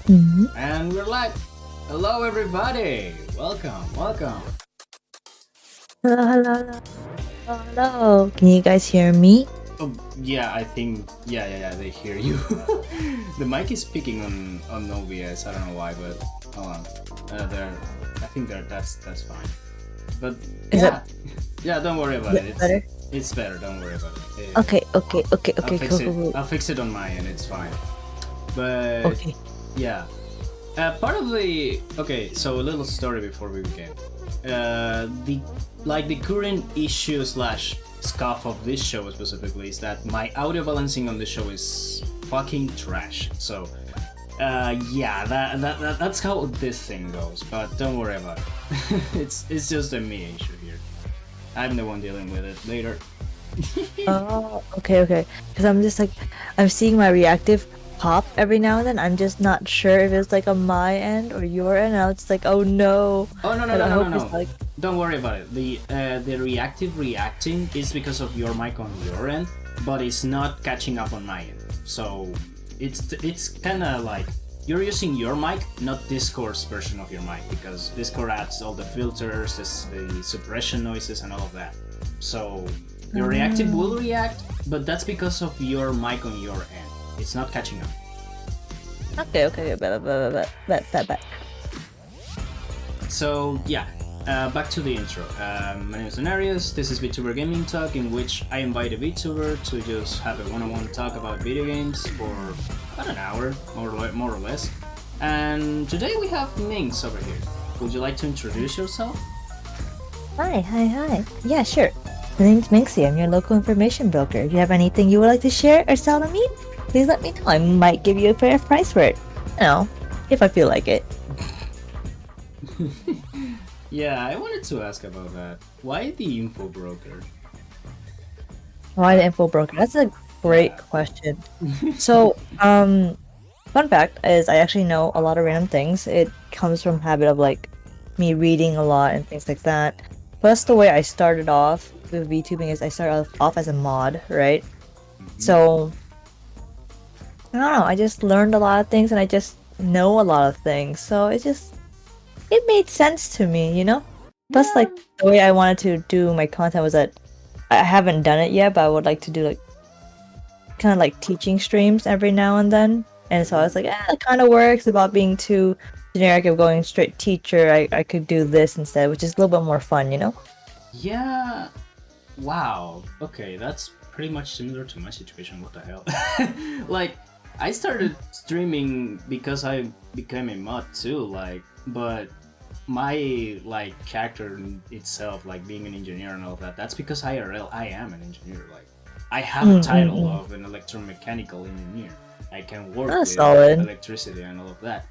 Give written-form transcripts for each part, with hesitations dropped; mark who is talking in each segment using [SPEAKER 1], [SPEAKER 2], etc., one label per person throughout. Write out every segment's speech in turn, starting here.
[SPEAKER 1] Mhm.
[SPEAKER 2] And we're live. Hello, everybody. Welcome.
[SPEAKER 1] Hello, hello, hello, hello, hello. Can you guys hear me?
[SPEAKER 2] Oh, yeah, I think, yeah, they hear you. The mic is picking on OBS. I don't know why, but hold on. There, I think that's fine. But
[SPEAKER 1] Is
[SPEAKER 2] yeah,
[SPEAKER 1] that,
[SPEAKER 2] yeah, don't worry about
[SPEAKER 1] is
[SPEAKER 2] it.
[SPEAKER 1] that better?
[SPEAKER 2] It's better. Don't worry about it.
[SPEAKER 1] Okay,
[SPEAKER 2] I'll fix
[SPEAKER 1] cool,
[SPEAKER 2] it.
[SPEAKER 1] cool, cool.
[SPEAKER 2] I'll fix it on my end. It's fine. But
[SPEAKER 1] Okay.
[SPEAKER 2] yeah, part of the so a little story before we begin. The current issue slash scuff of this show specifically is that my audio balancing on the show is fucking trash. So yeah, that's how this thing goes. But don't worry about it. it's just a me issue here. I'm the one dealing with it later.
[SPEAKER 1] Oh, okay. Because I'm just like, I'm seeing my reactive pop every now and then. I'm just not sure if it's like on my end or your end. And I was just like, oh no.
[SPEAKER 2] Oh no
[SPEAKER 1] But I hope
[SPEAKER 2] no!
[SPEAKER 1] it's like,
[SPEAKER 2] Don't worry about it. The reactive reacting is because of your mic on your end, but it's not catching up on my end. So it's kind of like you're using your mic, not Discord's version of your mic, because Discord adds all the filters, the suppression noises, and all of that. So your reactive will react, but that's because of your mic on your end. It's not catching up.
[SPEAKER 1] okay, bet.
[SPEAKER 2] So yeah, back to the intro. My name is Denarius. This is Vtuber Gaming Talk, in which I invite a Vtuber to just have a one-on-one talk about video games for about an hour, more or less. And today we have Minx over here. Would you like to introduce yourself?
[SPEAKER 1] Hi. Yeah, sure. My name's Minxie. I'm your local information broker. If you have anything you would like to share or sell to me, please let me know. I might give you a fair price for it. You know, if I feel like it.
[SPEAKER 2] Yeah, I wanted to ask about that. Why the info broker?
[SPEAKER 1] Why the info broker? That's a great question. So, fun fact is I actually know a lot of random things. It comes from habit of like me reading a lot and things like that. Plus, the way I started off with VTubing is I started off as a mod, right? So, I don't know. I just learned a lot of things and I just know a lot of things. So it made sense to me, you know? Plus, like, the way I wanted to do my content was that I haven't done it yet, but I would like to do, like, kind of like teaching streams every now and then. And so I was like, it kind of works about being too generic of going straight teacher. I could do this instead, which is a little bit more fun, you know?
[SPEAKER 2] Yeah. Wow. Okay, that's pretty much similar to my situation. What the hell? Like, I started streaming because I became a mod too. Like, but my like character itself, like being an engineer and all of that, that's because IRL I am an engineer. Like, I have a title of an electromechanical engineer. I can work
[SPEAKER 1] That's
[SPEAKER 2] with
[SPEAKER 1] solid.
[SPEAKER 2] electricity and all of that.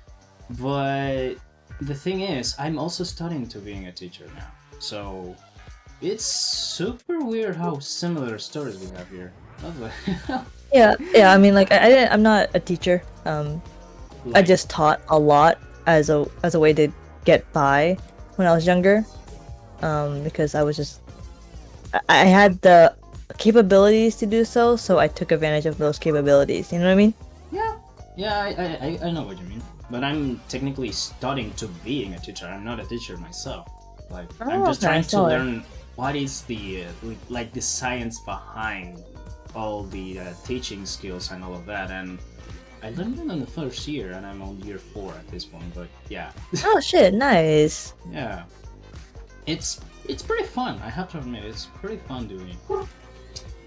[SPEAKER 2] But the thing is, I'm also studying to being a teacher now. So it's super weird how similar stories we have here.
[SPEAKER 1] Yeah. I mean, like, I'm not a teacher. I
[SPEAKER 2] Like,
[SPEAKER 1] just taught a lot as a way to get by when I was younger. Because I was just I had the capabilities to do so, so I took advantage of those capabilities. You know what I mean?
[SPEAKER 2] yeah, I know what you mean. But I'm technically studying to being a teacher. I'm not a teacher myself. Like, I'm just
[SPEAKER 1] okay,
[SPEAKER 2] trying to
[SPEAKER 1] solid.
[SPEAKER 2] learn what is the like the science behind all the teaching skills and all of that. And I learned it in the first year, and I'm on year 4 at this point. But yeah,
[SPEAKER 1] Oh shit, nice.
[SPEAKER 2] yeah, it's pretty fun. I have to admit, it's pretty fun doing it.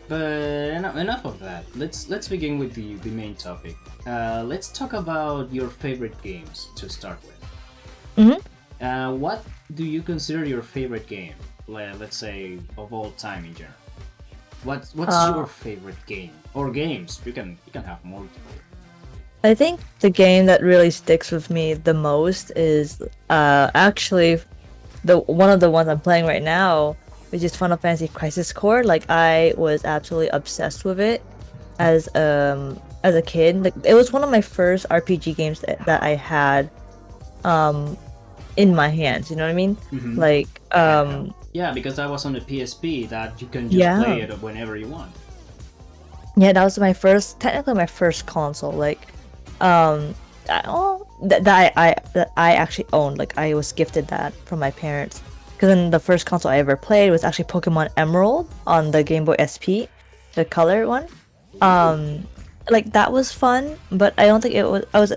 [SPEAKER 2] But enough of that. Let's begin with the main topic. Let's talk about your favorite games to start with. What do you consider your favorite game? Let's say of all time in general. What's your favorite game or games? You can have multiple.
[SPEAKER 1] I think the game that really sticks with me the most is actually the one of the ones I'm playing right now, which is Final Fantasy Crisis Core. Like, I was absolutely obsessed with it as a kid. Like, it was one of my first RPG games that I had in my hands, you know what I mean? Like,
[SPEAKER 2] Yeah, because that was on the PSP that you can just
[SPEAKER 1] Yeah.
[SPEAKER 2] play it whenever you want.
[SPEAKER 1] Yeah, that was technically my first console. Like, that I actually owned. Like I was gifted that from my parents. Because then the first console I ever played was actually Pokemon Emerald on the Game Boy SP, the color one. Um, like that was fun, but I don't think I was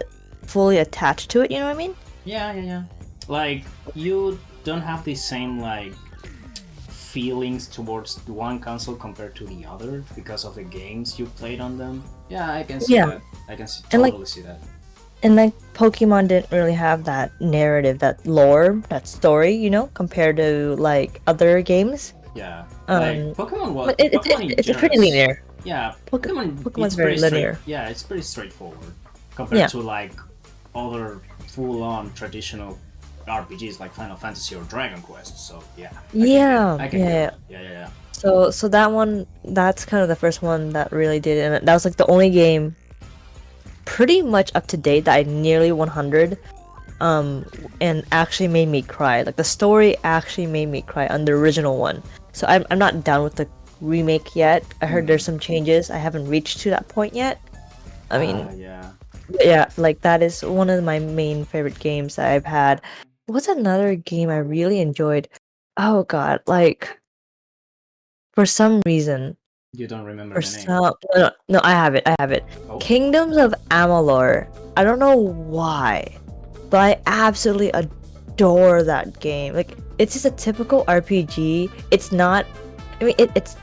[SPEAKER 1] fully attached to it. You know what I mean?
[SPEAKER 2] Yeah. Like you don't have the same like feelings towards one console compared to the other because of the games you played on them. Yeah, I can see
[SPEAKER 1] Yeah,
[SPEAKER 2] that. I can
[SPEAKER 1] and like
[SPEAKER 2] totally see that.
[SPEAKER 1] Pokemon didn't really have that narrative, that lore, that story, you know, compared to like other games.
[SPEAKER 2] Yeah, like
[SPEAKER 1] Um, but
[SPEAKER 2] Pokemon in
[SPEAKER 1] it's
[SPEAKER 2] general.
[SPEAKER 1] pretty linear.
[SPEAKER 2] Yeah, Pokemon.
[SPEAKER 1] Pokemon's
[SPEAKER 2] It's
[SPEAKER 1] very
[SPEAKER 2] pretty straight.
[SPEAKER 1] linear.
[SPEAKER 2] Yeah, it's pretty straightforward compared
[SPEAKER 1] Yeah,
[SPEAKER 2] to like other full-on traditional RPGs like Final Fantasy or Dragon Quest. So yeah,
[SPEAKER 1] yeah,
[SPEAKER 2] I can get
[SPEAKER 1] yeah.
[SPEAKER 2] that. Yeah.
[SPEAKER 1] So that one, that's kind of the first one that really did it. And that was like the only game pretty much up to date that I nearly 100 um and actually made me cry. Like the story actually made me cry on the original one. So I'm not done with the remake yet. I heard there's some changes. I haven't reached to that point yet. I mean,
[SPEAKER 2] Yeah.
[SPEAKER 1] yeah, like that is one of my main favorite games that I've had. What's another game I really enjoyed? Oh god, like for some reason,
[SPEAKER 2] You don't remember
[SPEAKER 1] for
[SPEAKER 2] the name.
[SPEAKER 1] some no, I have it. I have it.
[SPEAKER 2] Oh.
[SPEAKER 1] Kingdoms of Amalur. I don't know why, but I absolutely adore that game. Like it's just a typical RPG. It's not. I mean, it's.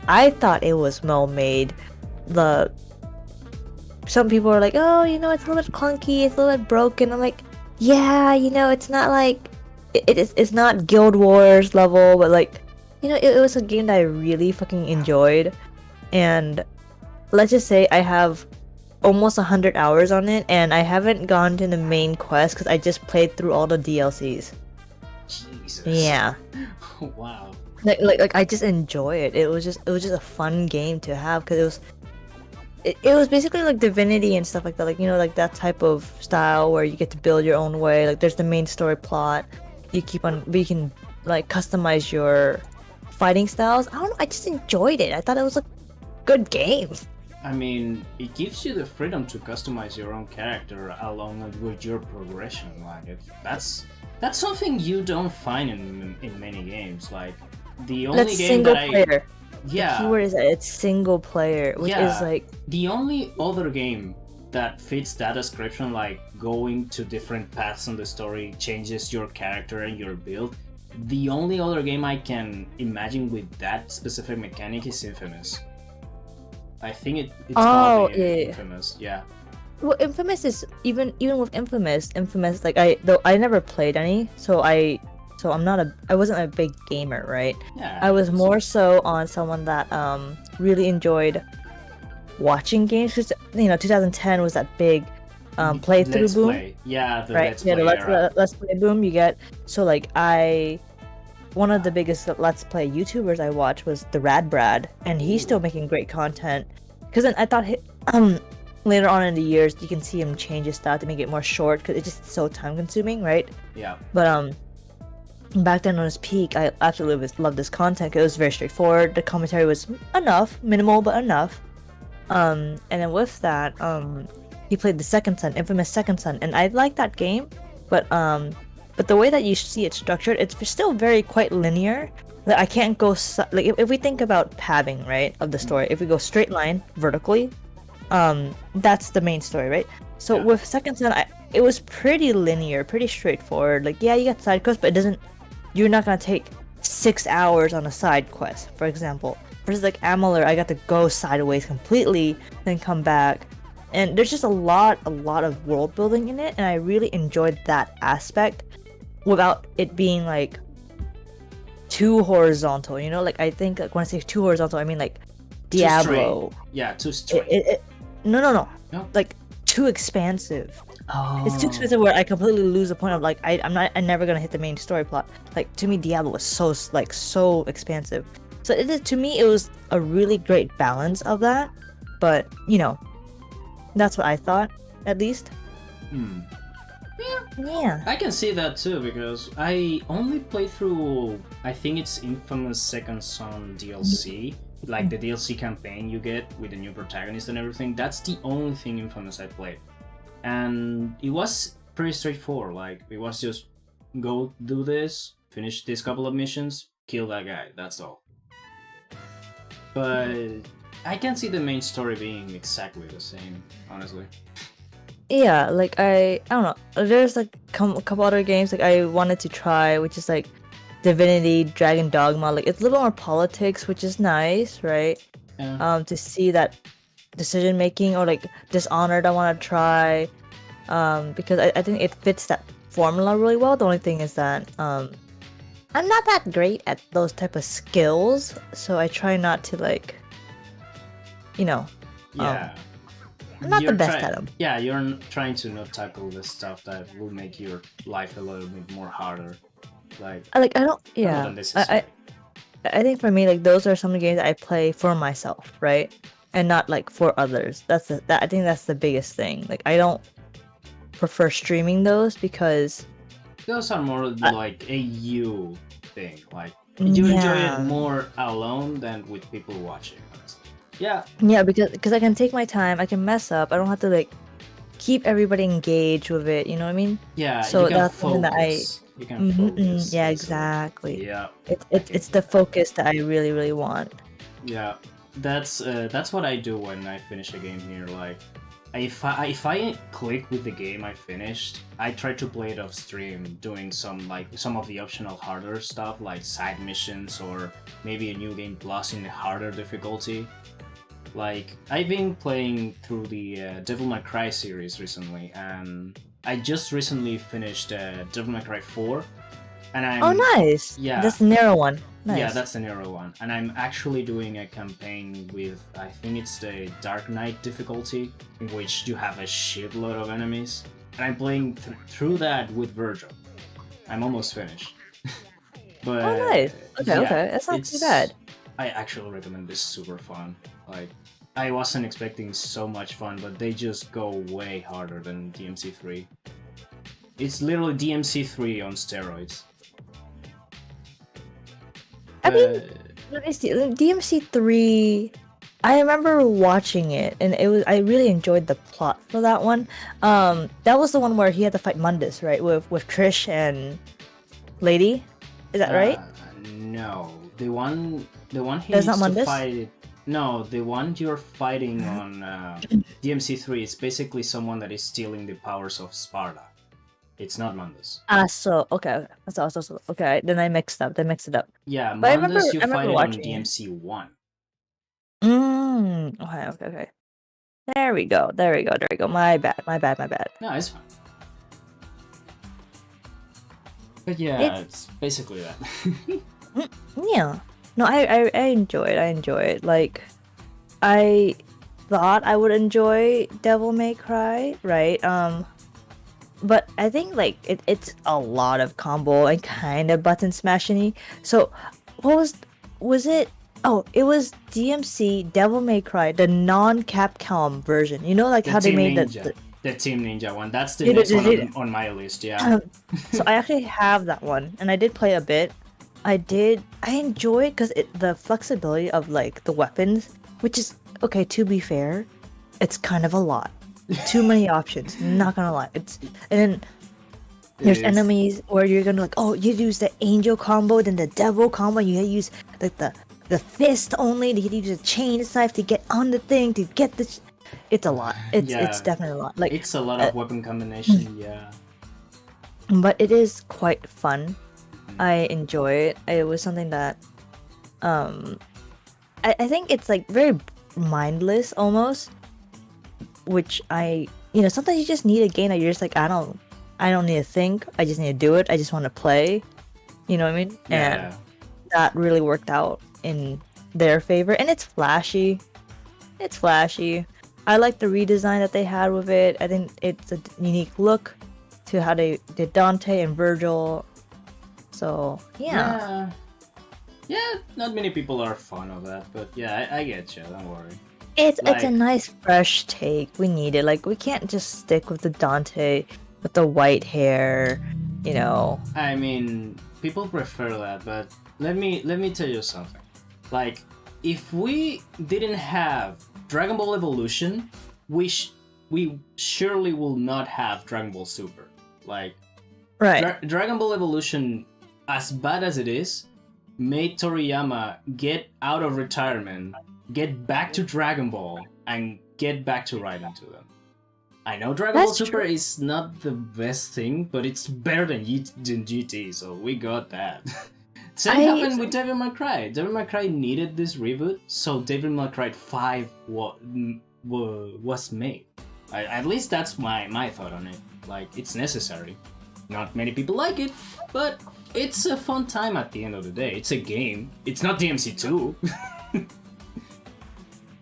[SPEAKER 1] I thought it was well made. The some people are like, oh, you know, it's a little bit clunky. It's a little bit broken. I'm like, yeah, you know, it's not like it's not Guild Wars level, but like, you know, it was a game that I really fucking enjoyed. And let's just say I have almost 100 hours on it, and I haven't gone to the main quest because I just played through all the DLCs.
[SPEAKER 2] Jesus.
[SPEAKER 1] Yeah.
[SPEAKER 2] Wow.
[SPEAKER 1] Like I just enjoy it. It was just a fun game to have because it was basically like Divinity and stuff like that. Like, you know, like that type of style where you get to build your own way. Like there's the main story plot. But you can like customize your fighting styles. I don't know. I just enjoyed it. I thought it was a good game.
[SPEAKER 2] I mean, it gives you the freedom to customize your own character along with your progression. Like that's something you don't find in many games. Like the only
[SPEAKER 1] That's
[SPEAKER 2] game
[SPEAKER 1] single
[SPEAKER 2] that
[SPEAKER 1] player.
[SPEAKER 2] yeah,
[SPEAKER 1] The keyword is that it's single player, which is like
[SPEAKER 2] the only other game that fits that description, like going to different paths in the story changes your character and your build. The only other game I can imagine with that specific mechanic is Infamous. I think it's called Infamous. Yeah.
[SPEAKER 1] Well, Infamous is even with Infamous like I never played any, so I wasn't a big gamer, right?
[SPEAKER 2] Yeah.
[SPEAKER 1] I was more so on someone that really enjoyed watching games because, you know, 2010 was that big playthrough
[SPEAKER 2] Let's
[SPEAKER 1] boom.
[SPEAKER 2] Play. Yeah, the
[SPEAKER 1] Right?
[SPEAKER 2] Let's
[SPEAKER 1] Yeah,
[SPEAKER 2] Play
[SPEAKER 1] the
[SPEAKER 2] era.
[SPEAKER 1] let's play boom you get. So like one of the biggest Let's Play YouTubers I watched was the Rad Brad, and he's still making great content. Because then I thought later on in the years you can see him change his style to make it more short because it's just so time consuming, right?
[SPEAKER 2] Yeah.
[SPEAKER 1] But back then on his peak, I absolutely loved this content. It was very straightforward. The commentary was minimal but enough. And then with that, he played the Second Son, Infamous Second Son, and I like that game, but the way that you see it structured, it's still very quite linear. Like I can't go like if we think about pathing, right, of the story, if we go straight line vertically, that's the main story, right? So with Second Son, it was pretty linear, pretty straightforward. Like, yeah, you got side quests, but you're not gonna take 6 hours on a side quest, for example. Versus like Amalur, I got to go sideways completely, then come back. And there's just a lot of world building in it, and I really enjoyed that aspect without it being like too horizontal, you know? Like I think like when I say too horizontal, I mean like Diablo.
[SPEAKER 2] Too straight.
[SPEAKER 1] No.
[SPEAKER 2] No?
[SPEAKER 1] Like too expansive.
[SPEAKER 2] Oh.
[SPEAKER 1] It's too expensive where I completely lose the point of like I'm never gonna hit the main story plot. Like to me, Diablo was so expansive. So to me, it was a really great balance of that. But you know, that's what I thought, at least. Yeah.
[SPEAKER 2] I can see that too because I only played through, I think it's Infamous Second Son DLC, like the DLC campaign you get with the new protagonist and everything. That's the only thing Infamous I played. and it was pretty straightforward. Like it was just go do this, finish this couple of missions, kill that guy. That's all. But I can see the main story being exactly the same, honestly.
[SPEAKER 1] Yeah, like I don't know. There's like a couple other games like I wanted to try, which is like Divinity, Dragon Dogma. Like it's a little more politics, which is nice, right?
[SPEAKER 2] Yeah.
[SPEAKER 1] To see that decision making, or like Dishonored, I want to try. Because I think it fits that formula really well. The only thing is that I'm not that great at those type of skills, so I try not to like, you know,
[SPEAKER 2] Yeah.
[SPEAKER 1] I'm not the best at them.
[SPEAKER 2] Yeah, you're trying to not tackle the stuff that will make your life a little bit more harder. Like
[SPEAKER 1] I don't.
[SPEAKER 2] not
[SPEAKER 1] Yeah,
[SPEAKER 2] unnecessary.
[SPEAKER 1] I think for me, like those are some of the games that I play for myself, right, and not like for others. That I think that's the biggest thing. Like I don't prefer streaming those because
[SPEAKER 2] Those are more like a you thing. Like you enjoy it more alone than with people watching. Honestly.
[SPEAKER 1] Yeah, because I can take my time. I can mess up. I don't have to like keep everybody engaged with it. You know what I mean?
[SPEAKER 2] Yeah,
[SPEAKER 1] So
[SPEAKER 2] you can
[SPEAKER 1] that's something that
[SPEAKER 2] focus. You can focus.
[SPEAKER 1] yeah,
[SPEAKER 2] basically.
[SPEAKER 1] exactly.
[SPEAKER 2] Yeah.
[SPEAKER 1] It's the focus that I really want.
[SPEAKER 2] Yeah, that's what I do when I finish a game here. Like, if I click with the game I finished, I try to play it off stream, doing some of the optional harder stuff like side missions or maybe a new game plus in a harder difficulty. Like I've been playing through the Devil May Cry series recently, and I just recently finished Devil May Cry 4, and I'm
[SPEAKER 1] nice.
[SPEAKER 2] Yeah,
[SPEAKER 1] that's the narrow one. Nice.
[SPEAKER 2] Yeah, that's the narrow one, and I'm actually doing a campaign with I think it's the Dark Knight difficulty, in which you have a shitload of enemies, and I'm playing through that with Virgil. I'm almost finished. But
[SPEAKER 1] nice. Okay, that's not too bad.
[SPEAKER 2] I actually recommend this. Super fun. Like I wasn't expecting so much fun, but they just go way harder than DMC3. It's literally DMC3 on steroids.
[SPEAKER 1] I mean, let me see. DMC3. I remember watching it, and I really enjoyed the plot for that one. That was the one where he had to fight Mundus, right? With Trish and Lady. Is that right?
[SPEAKER 2] No, the one he
[SPEAKER 1] That's
[SPEAKER 2] needs
[SPEAKER 1] not
[SPEAKER 2] to
[SPEAKER 1] Mundus?
[SPEAKER 2] fight. No, the one you're fighting on DMC3 is basically someone that is stealing the powers of Sparta. It's not Mundus.
[SPEAKER 1] So okay. So okay. Then I mixed up. They mixed it up.
[SPEAKER 2] Yeah,
[SPEAKER 1] But
[SPEAKER 2] Mundus you fight it on
[SPEAKER 1] watching
[SPEAKER 2] DMC1.
[SPEAKER 1] Okay. There we go. My bad.
[SPEAKER 2] No, it's fine. But yeah, it's basically that.
[SPEAKER 1] Yeah. No, I enjoy it. Like, I thought I would enjoy Devil May Cry, right? But I think like it's a lot of combo and kind of button smashing-y. So, what was it? Oh, it was DMC Devil May Cry, the non-Capcom version. You know, like how they made
[SPEAKER 2] the Team Ninja one. That's the next one on my list. Yeah.
[SPEAKER 1] So I actually have that one, and I did play a bit. I enjoy it because the flexibility of like the weapons, which is okay. To be fair, it's kind of a lot. Too many options. Not gonna lie. And then there's enemies where you're gonna like, oh, you use the angel combo, then the devil combo. You use like the fist only. You use a chain knife to get on the thing to get the. It's a lot. It's definitely a lot. Like
[SPEAKER 2] it's a lot of weapon combination. Yeah.
[SPEAKER 1] But it is quite fun. I enjoy it. It was something that, I think it's like very mindless almost, which sometimes you just need a game that you're just like, I don't need to think. I just need to do it. I just want to play. You know what I mean?
[SPEAKER 2] Yeah.
[SPEAKER 1] And that really worked out in their favor. And it's flashy. I like the redesign that they had with it. I think it's a unique look to how they did Dante and Virgil. So yeah,
[SPEAKER 2] not many people are fond of that, but yeah, I get you. Don't worry.
[SPEAKER 1] It's a nice fresh take. We need it. Like we can't just stick with the Dante with the white hair, you know.
[SPEAKER 2] I mean, people prefer that, but let me tell you something. Like, if we didn't have Dragon Ball Evolution, we surely will not have Dragon Ball Super. Like
[SPEAKER 1] Right.
[SPEAKER 2] Dragon Ball Evolution, as bad as it is, made Toriyama get out of retirement, get back to Dragon Ball, and get back to writing to them. I know Dragon Ball
[SPEAKER 1] That's
[SPEAKER 2] Super
[SPEAKER 1] true.
[SPEAKER 2] is not the best thing, but it's better than GT, so we got that. Same happened with Devil May Cry. Devil May Cry needed this reboot, so Devil May Cry 5 was made. At least that's my thought on it. Like, it's necessary. Not many people like it, but it's a fun time at the end of the day. It's a game. It's not DMC2.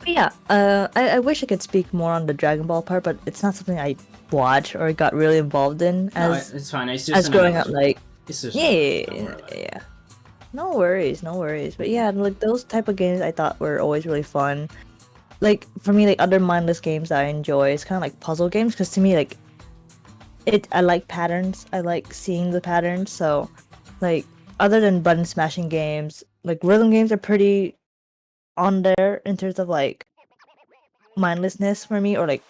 [SPEAKER 1] Yeah, I wish I could speak more on the Dragon Ball part, but it's not something I watched or got really involved in
[SPEAKER 2] No,
[SPEAKER 1] as
[SPEAKER 2] it's fine. It's just
[SPEAKER 1] as growing up. Like,
[SPEAKER 2] it's just
[SPEAKER 1] yeah. No worries, no worries. But yeah, like those type of games I thought were always really fun. Like for me, like other mindless games that I enjoy is kind of like puzzle games because to me, like I like patterns. I like seeing the patterns. So, like other than button smashing games, like rhythm games are pretty on there in terms of like mindlessness for me, or like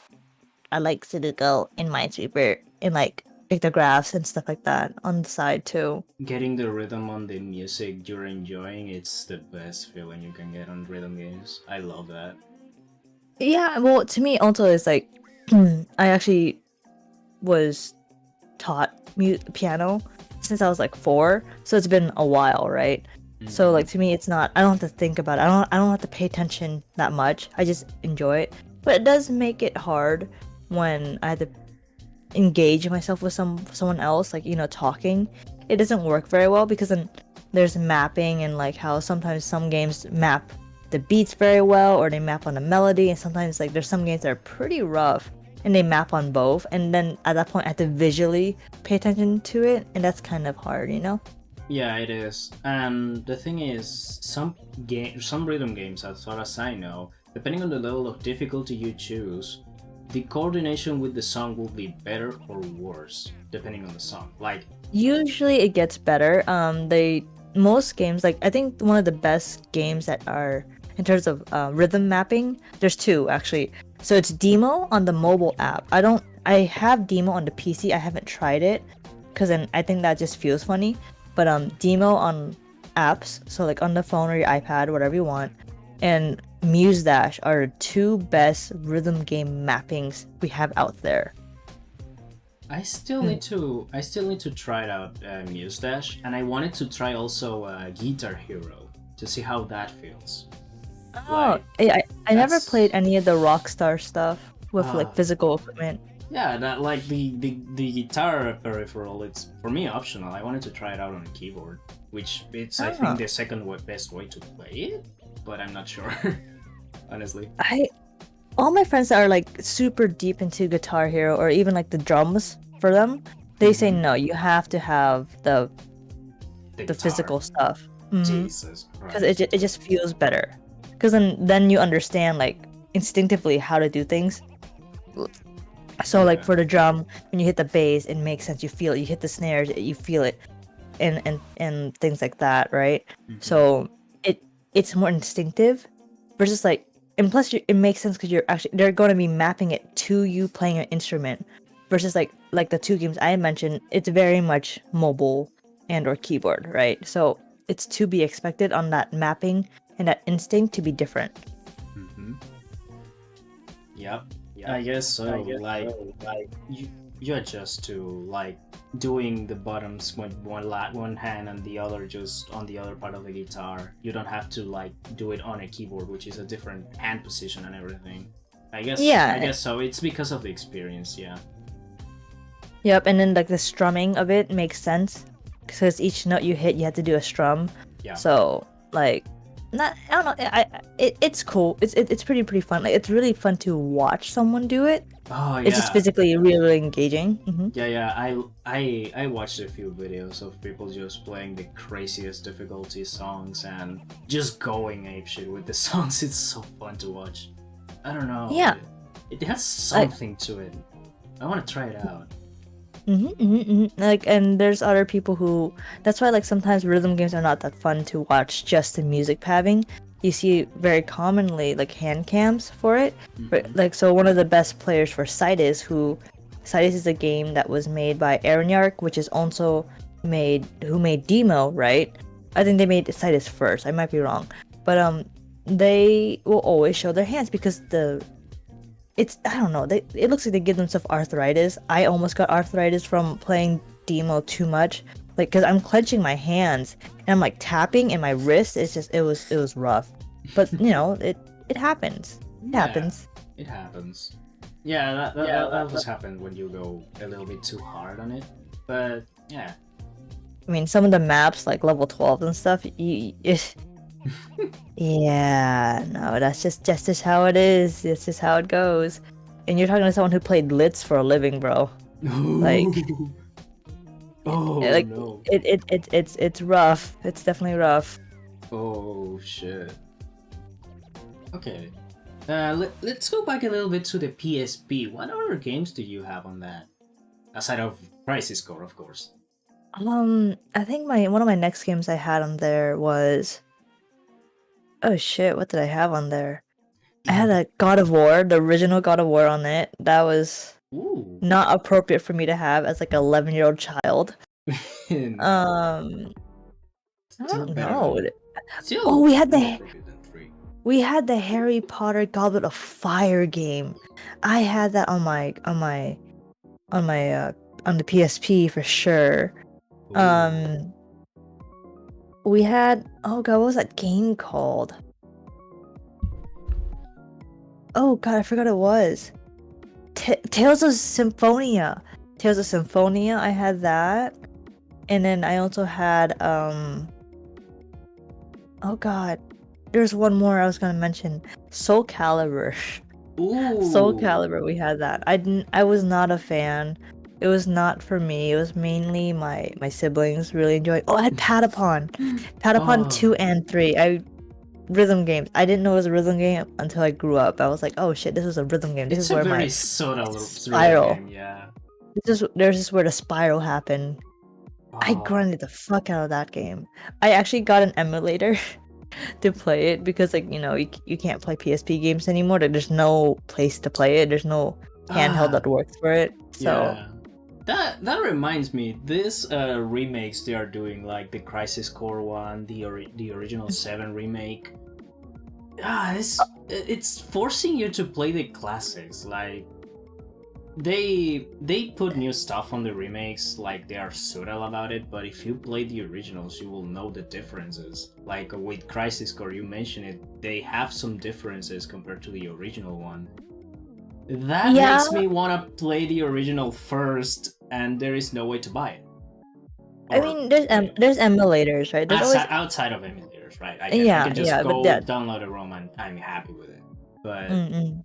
[SPEAKER 1] I like Sudoku in Minesweeper in like pictographs and stuff like that on the side too.
[SPEAKER 2] Getting the rhythm on the music you're enjoying, it's the best feeling you can get on rhythm games. I love that.
[SPEAKER 1] Yeah, well, to me also it's like I actually was taught piano since I was like 4, so it's been a while, right? So like to me it's not, I don't have to think about it. I don't have to pay attention that much. I just enjoy it. But it does make it hard when I have to engage myself with someone else, like, you know, talking. It doesn't work very well because then there's mapping and like how sometimes some games map the beats very well or they map on the melody, and sometimes like there's some games that are pretty rough and they map on both, and then at that point I have to visually pay attention to it, and that's kind of hard, you know?
[SPEAKER 2] Yeah, it is. And the thing is, some rhythm games, as far as I know, depending on the level of difficulty you choose, the coordination with the song will be better or worse, depending on the song. Like,
[SPEAKER 1] usually it gets better. Most games, like I think one of the best games that are in terms of rhythm mapping, there's 2 actually. So it's Demo on the mobile app. I have Demo on the PC. I haven't tried it because then I think that just feels funny. But Demo on apps, so like on the phone or your iPad, whatever you want, and Dash are the 2 best rhythm game mappings we have out there.
[SPEAKER 2] I still need to try it out, Dash, and I wanted to try also Guitar Hero to see how that feels.
[SPEAKER 1] Oh, I never played any of the Rockstar stuff with like physical equipment.
[SPEAKER 2] Yeah, that like the guitar peripheral, it's for me optional. I wanted to try it out on a keyboard, which it's I think the second best way to play it, but I'm not sure. Honestly.
[SPEAKER 1] All my friends that are like super deep into Guitar Hero or even like the drums for them, they say no, you have to have the physical stuff.
[SPEAKER 2] Jesus Christ.
[SPEAKER 1] Because it just feels better. Because then you understand like instinctively how to do things. So like for the drum, when you hit the bass, it makes sense. You feel it. You hit the snares, you feel it, and things like that, right? So it's more instinctive, versus like, and plus it makes sense because they're going to be mapping it to you playing an instrument, versus like the 2 games I mentioned, it's very much mobile and or keyboard, right? So it's to be expected on that mapping and that instinct to be different.
[SPEAKER 2] Yep. I guess so. Like you adjust to like doing the buttons with one hand and the other just on the other part of the guitar. You don't have to like do it on a keyboard, which is a different hand position and everything. I guess so. It's because of the experience, yeah.
[SPEAKER 1] Yep, and then like the strumming of it makes sense because each note you hit, you have to do a strum.
[SPEAKER 2] Yeah.
[SPEAKER 1] So like, I don't know. It's cool. It's pretty fun. Like it's really fun to watch someone do it.
[SPEAKER 2] Oh yeah.
[SPEAKER 1] It's just physically really engaging.
[SPEAKER 2] Yeah. I watched a few videos of people just playing the craziest difficulty songs and just going apeshit with the songs. It's so fun to watch. I don't know.
[SPEAKER 1] Yeah.
[SPEAKER 2] It has something to it. I want to try it out.
[SPEAKER 1] Like, and there's other people who. That's why like sometimes rhythm games are not that fun to watch. Just the music padding, you see very commonly like hand cams for it.
[SPEAKER 2] Mhm.
[SPEAKER 1] Like, so one of the best players for Citus is a game that was made by Aranyark, which is also who made Demo, right? I think they made Citus first. I might be wrong, but they will always show their hands because I don't know. It looks like they give themselves arthritis. I almost got arthritis from playing Demo too much, like because I'm clenching my hands and I'm like tapping, and my wrist is just it was rough. But it happens. It
[SPEAKER 2] Yeah,
[SPEAKER 1] happens.
[SPEAKER 2] it happens. Yeah, that just happened when you go a little bit too hard on it. But yeah.
[SPEAKER 1] I mean, some of the maps like level 12 and stuff. Yeah, no, that's just how it is. That's just how it goes. And you're talking to someone who played Litz for a living, bro. Like,
[SPEAKER 2] oh
[SPEAKER 1] like
[SPEAKER 2] no.
[SPEAKER 1] it's rough. It's definitely rough.
[SPEAKER 2] Oh shit. Okay. Let's go back a little bit to the PSP. What other games do you have on that? Aside of Crisis Core, of course.
[SPEAKER 1] I think one of my next games I had on there was, oh shit, what did I have on there? I had a God of War, the original God of War on it. That was
[SPEAKER 2] Ooh.
[SPEAKER 1] not appropriate for me to have as like an 11-year-old child.
[SPEAKER 2] No.
[SPEAKER 1] I
[SPEAKER 2] Still
[SPEAKER 1] don't
[SPEAKER 2] better
[SPEAKER 1] know.
[SPEAKER 2] than. Still
[SPEAKER 1] Oh,
[SPEAKER 2] more appropriate than 3.
[SPEAKER 1] we had the Harry Potter Goblet of Fire game. I had that on the PSP for sure.
[SPEAKER 2] Ooh.
[SPEAKER 1] We had, oh god, what was that game called? Oh god, I forgot it was. Tales of Symphonia. Tales of Symphonia, I had that. And then I also had oh god, there's one more I was gonna mention. Soul Calibur.
[SPEAKER 2] Ooh.
[SPEAKER 1] Soul Calibur, we had that. I was not a fan. It was not for me. It was mainly my siblings really enjoyed. Oh, I had Patapon. Patapon 2 and 3. Rhythm games. I didn't know it was a rhythm game until I grew up. I was like, oh shit, this is a rhythm game. This
[SPEAKER 2] It's
[SPEAKER 1] is
[SPEAKER 2] a
[SPEAKER 1] where
[SPEAKER 2] very
[SPEAKER 1] my
[SPEAKER 2] subtle
[SPEAKER 1] spiral.
[SPEAKER 2] game, yeah.
[SPEAKER 1] This is where the spiral happened. I grinded the fuck out of that game. I actually got an emulator to play it because, like, you can't play PSP games anymore. There's no place to play it. There's no handheld that works for it. So
[SPEAKER 2] yeah. That reminds me, this remakes they are doing, like the Crisis Core one, the original 7 remake. It's forcing you to play the classics. Like they put new stuff on the remakes, like they are subtle about it, but if you play the originals you will know the differences. Like with Crisis Core, you mentioned it, they have some differences compared to the original one. That makes me want to play the original first, and there is no way to buy it.
[SPEAKER 1] I mean, there's emulators, right? There's always
[SPEAKER 2] outside of emulators, right? I can just go download a ROM and I'm happy with it. But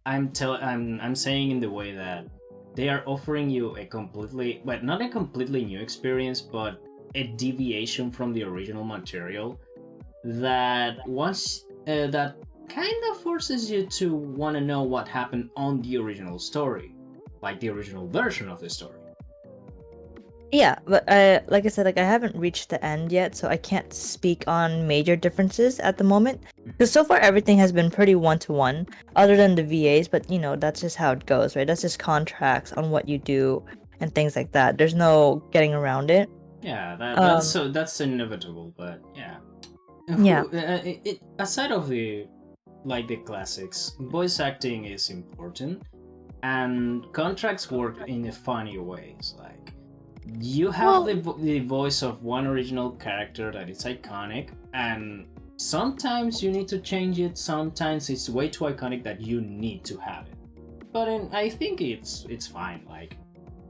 [SPEAKER 2] I'm saying in the way that they are offering you a completely, but not a completely new experience, but a deviation from the original material that that kind of forces you to want to know what happened on the original story, like the original version of the story.
[SPEAKER 1] Yeah, but like I said, like I haven't reached the end yet, so I can't speak on major differences at the moment. Because so far everything has been pretty one-to-one, other than the VAs. But that's just how it goes, right? That's just contracts on what you do and things like that. There's no getting around it.
[SPEAKER 2] Yeah, that's inevitable. But yeah, aside of the classics, voice acting is important, and contracts work in a funny ways. Like you have the voice of one original character that is iconic, and sometimes you need to change it. Sometimes it's way too iconic that you need to have it. But I think it's fine. Like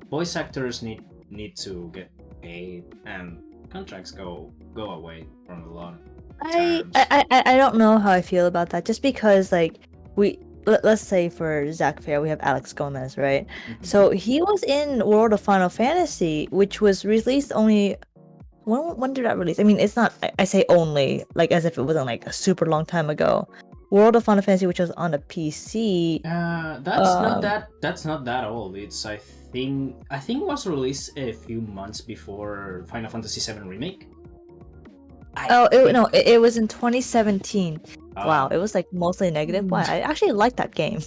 [SPEAKER 2] voice actors need to get paid, and contracts go away from a lot.
[SPEAKER 1] I don't know how I feel about that. Just because let's say for Zack Fair we have Alex Gomez, right?
[SPEAKER 2] Mm-hmm.
[SPEAKER 1] So he was in World of Final Fantasy, which was released only. When did that release? I mean, it's not. I say only, like as if it wasn't like a super long time ago. World of Final Fantasy, which was on the PC.
[SPEAKER 2] That's not that old. It's I think it was released a few months before Final Fantasy VII Remake.
[SPEAKER 1] It was in 2017. Wow, it was like mostly negative. Why? I actually liked that game.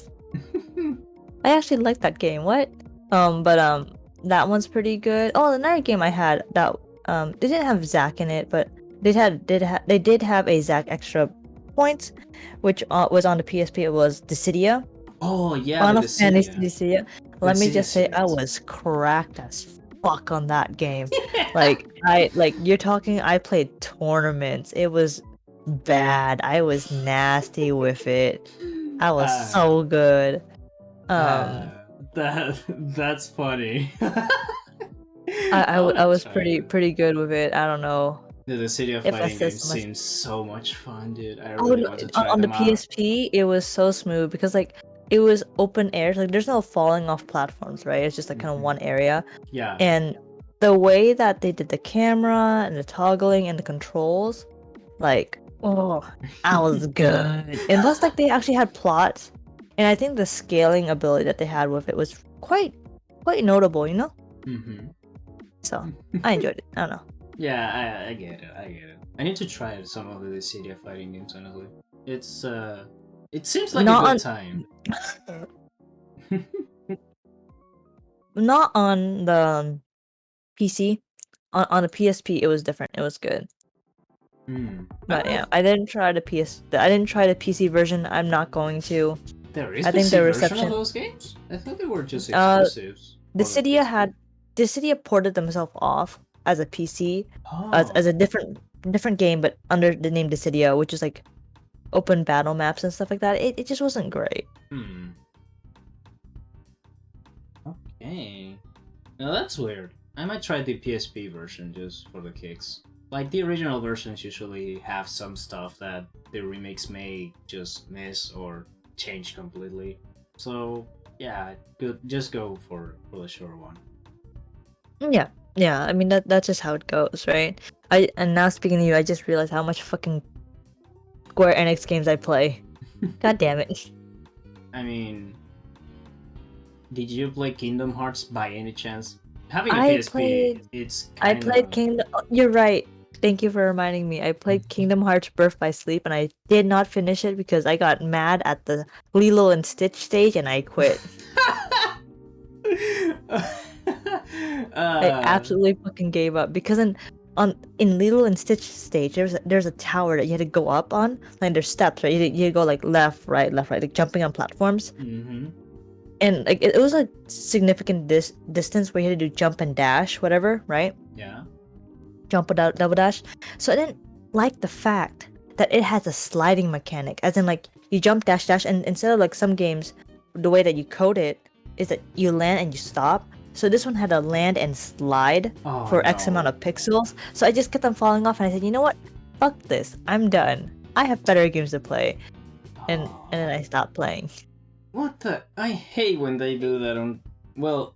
[SPEAKER 1] I actually liked that game. What? That one's pretty good. Oh, another game I had that they didn't have Zack in it, but they did have a Zack extra points, which was on the PSP. It was Dissidia.
[SPEAKER 2] Oh yeah,
[SPEAKER 1] Final
[SPEAKER 2] the
[SPEAKER 1] Fantasy
[SPEAKER 2] Dissidia.
[SPEAKER 1] Dissidia. Let me
[SPEAKER 2] Dissidia
[SPEAKER 1] just say, I
[SPEAKER 2] series.
[SPEAKER 1] was cracked as fuck on that game. Like you're talking, I played tournaments. It was bad. I was nasty with it. I was so good.
[SPEAKER 2] That's funny.
[SPEAKER 1] I was
[SPEAKER 2] Try it.
[SPEAKER 1] pretty good with it. I don't know
[SPEAKER 2] The City of
[SPEAKER 1] if I
[SPEAKER 2] Fighting
[SPEAKER 1] said
[SPEAKER 2] game
[SPEAKER 1] so much.
[SPEAKER 2] seems so much fun, dude. I
[SPEAKER 1] Oh
[SPEAKER 2] really
[SPEAKER 1] no,
[SPEAKER 2] want to try
[SPEAKER 1] on the
[SPEAKER 2] them out.
[SPEAKER 1] PSP, it was so smooth because like it was open air. Like there's no falling off platforms, right? It's just like kind of one area.
[SPEAKER 2] Yeah.
[SPEAKER 1] And the way that they did the camera and the toggling and the controls, like, oh, I was good. And plus, like, they actually had plots, and I think the scaling ability that they had with it was quite notable, you know?
[SPEAKER 2] Mm-hmm.
[SPEAKER 1] So I enjoyed it. I don't know.
[SPEAKER 2] Yeah, I get it. I get it. I need to try some of the City of Fighting games, honestly. It's it seems like
[SPEAKER 1] Not
[SPEAKER 2] a
[SPEAKER 1] on
[SPEAKER 2] good time.
[SPEAKER 1] not on the PC. On the PSP, it was different. It was good. But yeah, I didn't try the PC version. I'm not going to.
[SPEAKER 2] There is
[SPEAKER 1] I think
[SPEAKER 2] PC
[SPEAKER 1] the
[SPEAKER 2] version of
[SPEAKER 1] reception.
[SPEAKER 2] those games? I thought they were just exclusives for the
[SPEAKER 1] Dissidia
[SPEAKER 2] PSP.
[SPEAKER 1] ported themselves off as a PC
[SPEAKER 2] Oh.
[SPEAKER 1] as a different game, but under the name Dissidia, which is like open battle maps and stuff like that. It just wasn't great.
[SPEAKER 2] Okay. Now that's weird. I might try the PSP version just for the kicks. Like the original versions usually have some stuff that the remakes may just miss or change completely. So yeah, good. Just go for the short one.
[SPEAKER 1] Yeah. I mean that's just how it goes, right? And now speaking to you, I just realized how much fucking Square Enix games I play. God damn it.
[SPEAKER 2] I mean, did you play Kingdom Hearts by any chance? Having a
[SPEAKER 1] I
[SPEAKER 2] PSP, it's
[SPEAKER 1] I
[SPEAKER 2] kind
[SPEAKER 1] played
[SPEAKER 2] of.
[SPEAKER 1] Kingdom. You're right. Thank you for reminding me. I played Kingdom Hearts Birth by Sleep, and I did not finish it because I got mad at the Lilo and Stitch stage, and I quit. I absolutely fucking gave up because in Lilo and Stitch stage, there's a tower that you had to go up on. Like there's steps, right? You go like left, right, like jumping on platforms.
[SPEAKER 2] Mm-hmm.
[SPEAKER 1] And like it was a significant distance where you had to do jump and dash, whatever, right?
[SPEAKER 2] Yeah.
[SPEAKER 1] Jump without double dash. So I didn't like the fact that it has a sliding mechanic, as in like you jump dash dash, and instead of like some games, the way that you code it is that you land and you stop. So this one had a land and slide for X amount of pixels. So I just kept on falling off, and I said, you know what? Fuck this. I'm done. I have better games to play. And then I stopped playing.
[SPEAKER 2] What the? I hate when they do that on. Well,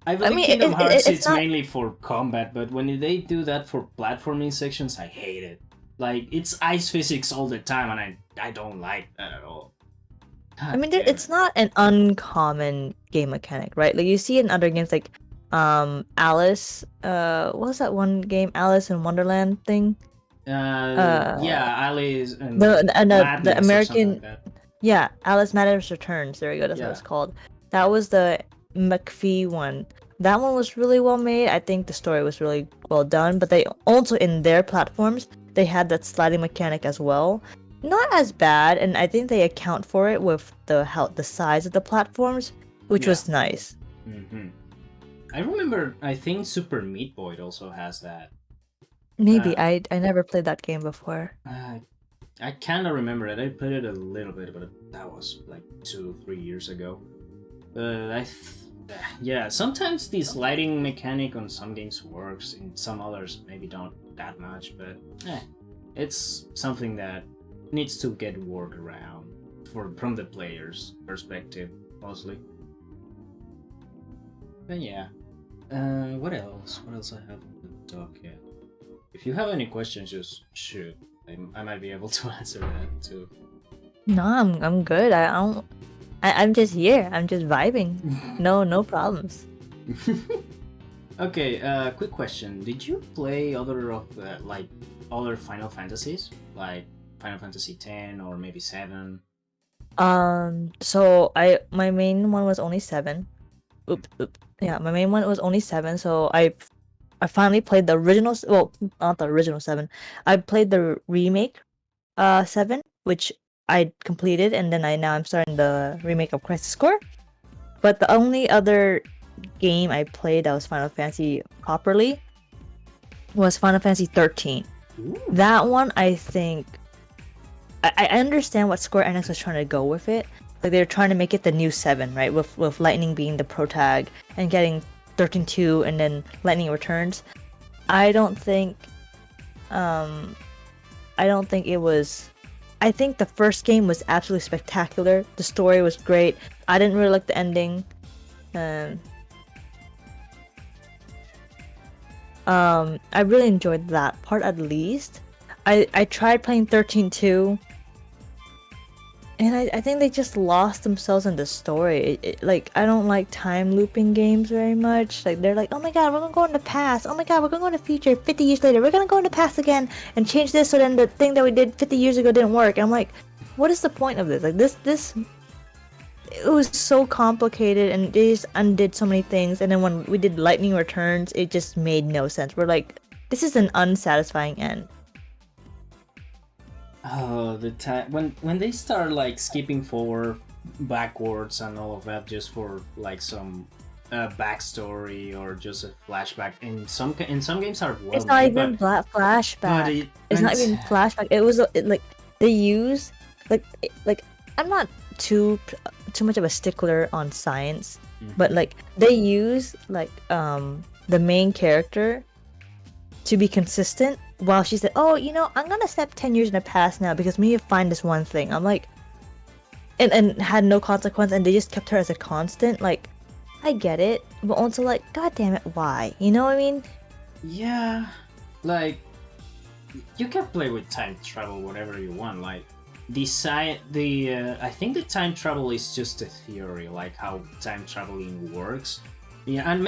[SPEAKER 2] I
[SPEAKER 1] I
[SPEAKER 2] believe
[SPEAKER 1] mean,
[SPEAKER 2] Kingdom Hearts
[SPEAKER 1] it's
[SPEAKER 2] it's
[SPEAKER 1] not.
[SPEAKER 2] mainly for combat, but when they do that for platforming sections, I hate it. Like it's ice physics all the time, and I don't like that at all. God
[SPEAKER 1] I mean,
[SPEAKER 2] damn
[SPEAKER 1] it's
[SPEAKER 2] it.
[SPEAKER 1] not an uncommon game mechanic, right? Like you see in other games, like Alice. What was that one game, Alice in Wonderland thing?
[SPEAKER 2] Yeah, Alice and
[SPEAKER 1] The
[SPEAKER 2] Madness or something
[SPEAKER 1] American.
[SPEAKER 2] like that.
[SPEAKER 1] Yeah, Alice Madness Returns. There we go. That's what it's called. That was the McPhee one. That one was really well made. I think the story was really well done. But they also in their platforms they had that sliding mechanic as well. Not as bad, and I think they account for it with the size of the platforms, which was nice.
[SPEAKER 2] Mm-hmm. I remember. I think Super Meat Boy also has that.
[SPEAKER 1] Maybe I never played that game before.
[SPEAKER 2] I kind of remember it. I played it a little bit, but that was like 2-3 years ago. Yeah, sometimes the sliding mechanic on some games works, in some others maybe don't that much, but it's something that needs to get worked around from the player's perspective, mostly. But yeah, what else? What else I have on the docket? If you have any questions, just shoot. I might be able to answer that too.
[SPEAKER 1] No, I'm good. I'm just here. I'm just vibing. No problems.
[SPEAKER 2] Okay, quick question. Did you play other of the, like other Final Fantasies, like Final Fantasy X or maybe 7?
[SPEAKER 1] So my main one was only 7. Oops. Yeah, my main one was only 7, so I finally played the original, well, not the original 7. I played the remake 7, which I completed, and then now I'm starting the remake of Crisis Core. But the only other game I played that was Final Fantasy properly was Final Fantasy 13.
[SPEAKER 2] Ooh.
[SPEAKER 1] That one, I think I understand what Square Enix was trying to go with it. Like they're trying to make it the new 7, right? With Lightning being the protag and getting 13-2 and then Lightning Returns. I don't think it was. I think the first game was absolutely spectacular. The story was great. I didn't really like the ending. I really enjoyed that part at least. I tried playing 13-2, and I think they just lost themselves in the story. Like, I don't like time looping games very much. Like, they're like, oh my god, we're gonna go in the past. Oh my god, we're gonna go in the future 50 years later. We're gonna go in the past again and change this so then the thing that we did 50 years ago didn't work. And I'm like, what is the point of this? Like, this it was so complicated and they just undid so many things. And then when we did Lightning Returns, it just made no sense. We're like, this is an unsatisfying end.
[SPEAKER 2] Oh, the time when they start like skipping forward, backwards, and all of that just for like some backstory or just a flashback. In some games are well.
[SPEAKER 1] It's not
[SPEAKER 2] made,
[SPEAKER 1] even flashback. It's not even
[SPEAKER 2] and-
[SPEAKER 1] flashback. It was like they use like I'm not too much of a stickler on science, but like they use like the main character to be consistent while she said, oh, you know, I'm gonna step 10 years in the past now because we need to find this one thing. I'm like, and had no consequence, and they just kept her as a constant. Like, I get it, but also like, god damn it, why? You know what I mean?
[SPEAKER 2] Yeah, like you can play with time travel whatever you want. Like I think the time travel is just a theory, like how time traveling works. Yeah, and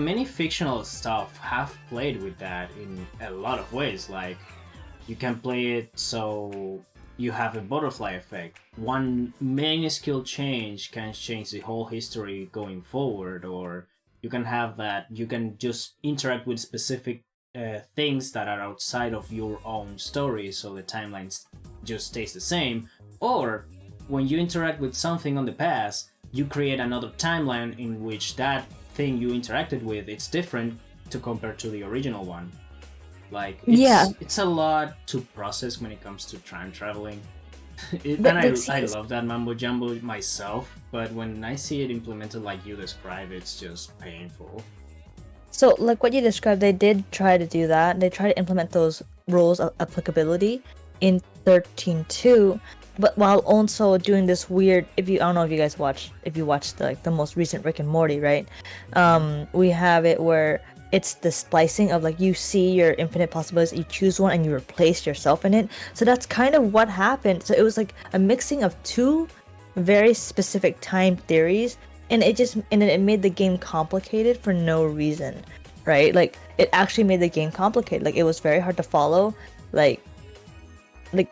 [SPEAKER 2] many fictional stuff have played with that in a lot of ways. Like you can play it so you have a butterfly effect. One minuscule change can change the whole history going forward, or you can have that you can just interact with specific things that are outside of your own story, so the timeline just stays the same. Or when you interact with something on the past, you create another timeline in which that thing you interacted with it's different to compare to the original one. Like it's a lot to process when it comes to time traveling. I love that mambo jumbo myself, but when I see it implemented like you describe, it's just painful.
[SPEAKER 1] So, like what you described, they did try to do that. They tried to implement those rules of applicability in 13.2, but while also doing this weird. I don't know if you guys watched the most recent Rick and Morty, right? We have it where it's the splicing of like you see your infinite possibilities, you choose one and you replace yourself in it. So that's kind of what happened. So it was like a mixing of two very specific time theories. And it made the game complicated for no reason, right? Like it actually made the game complicated. Like it was very hard to follow. Like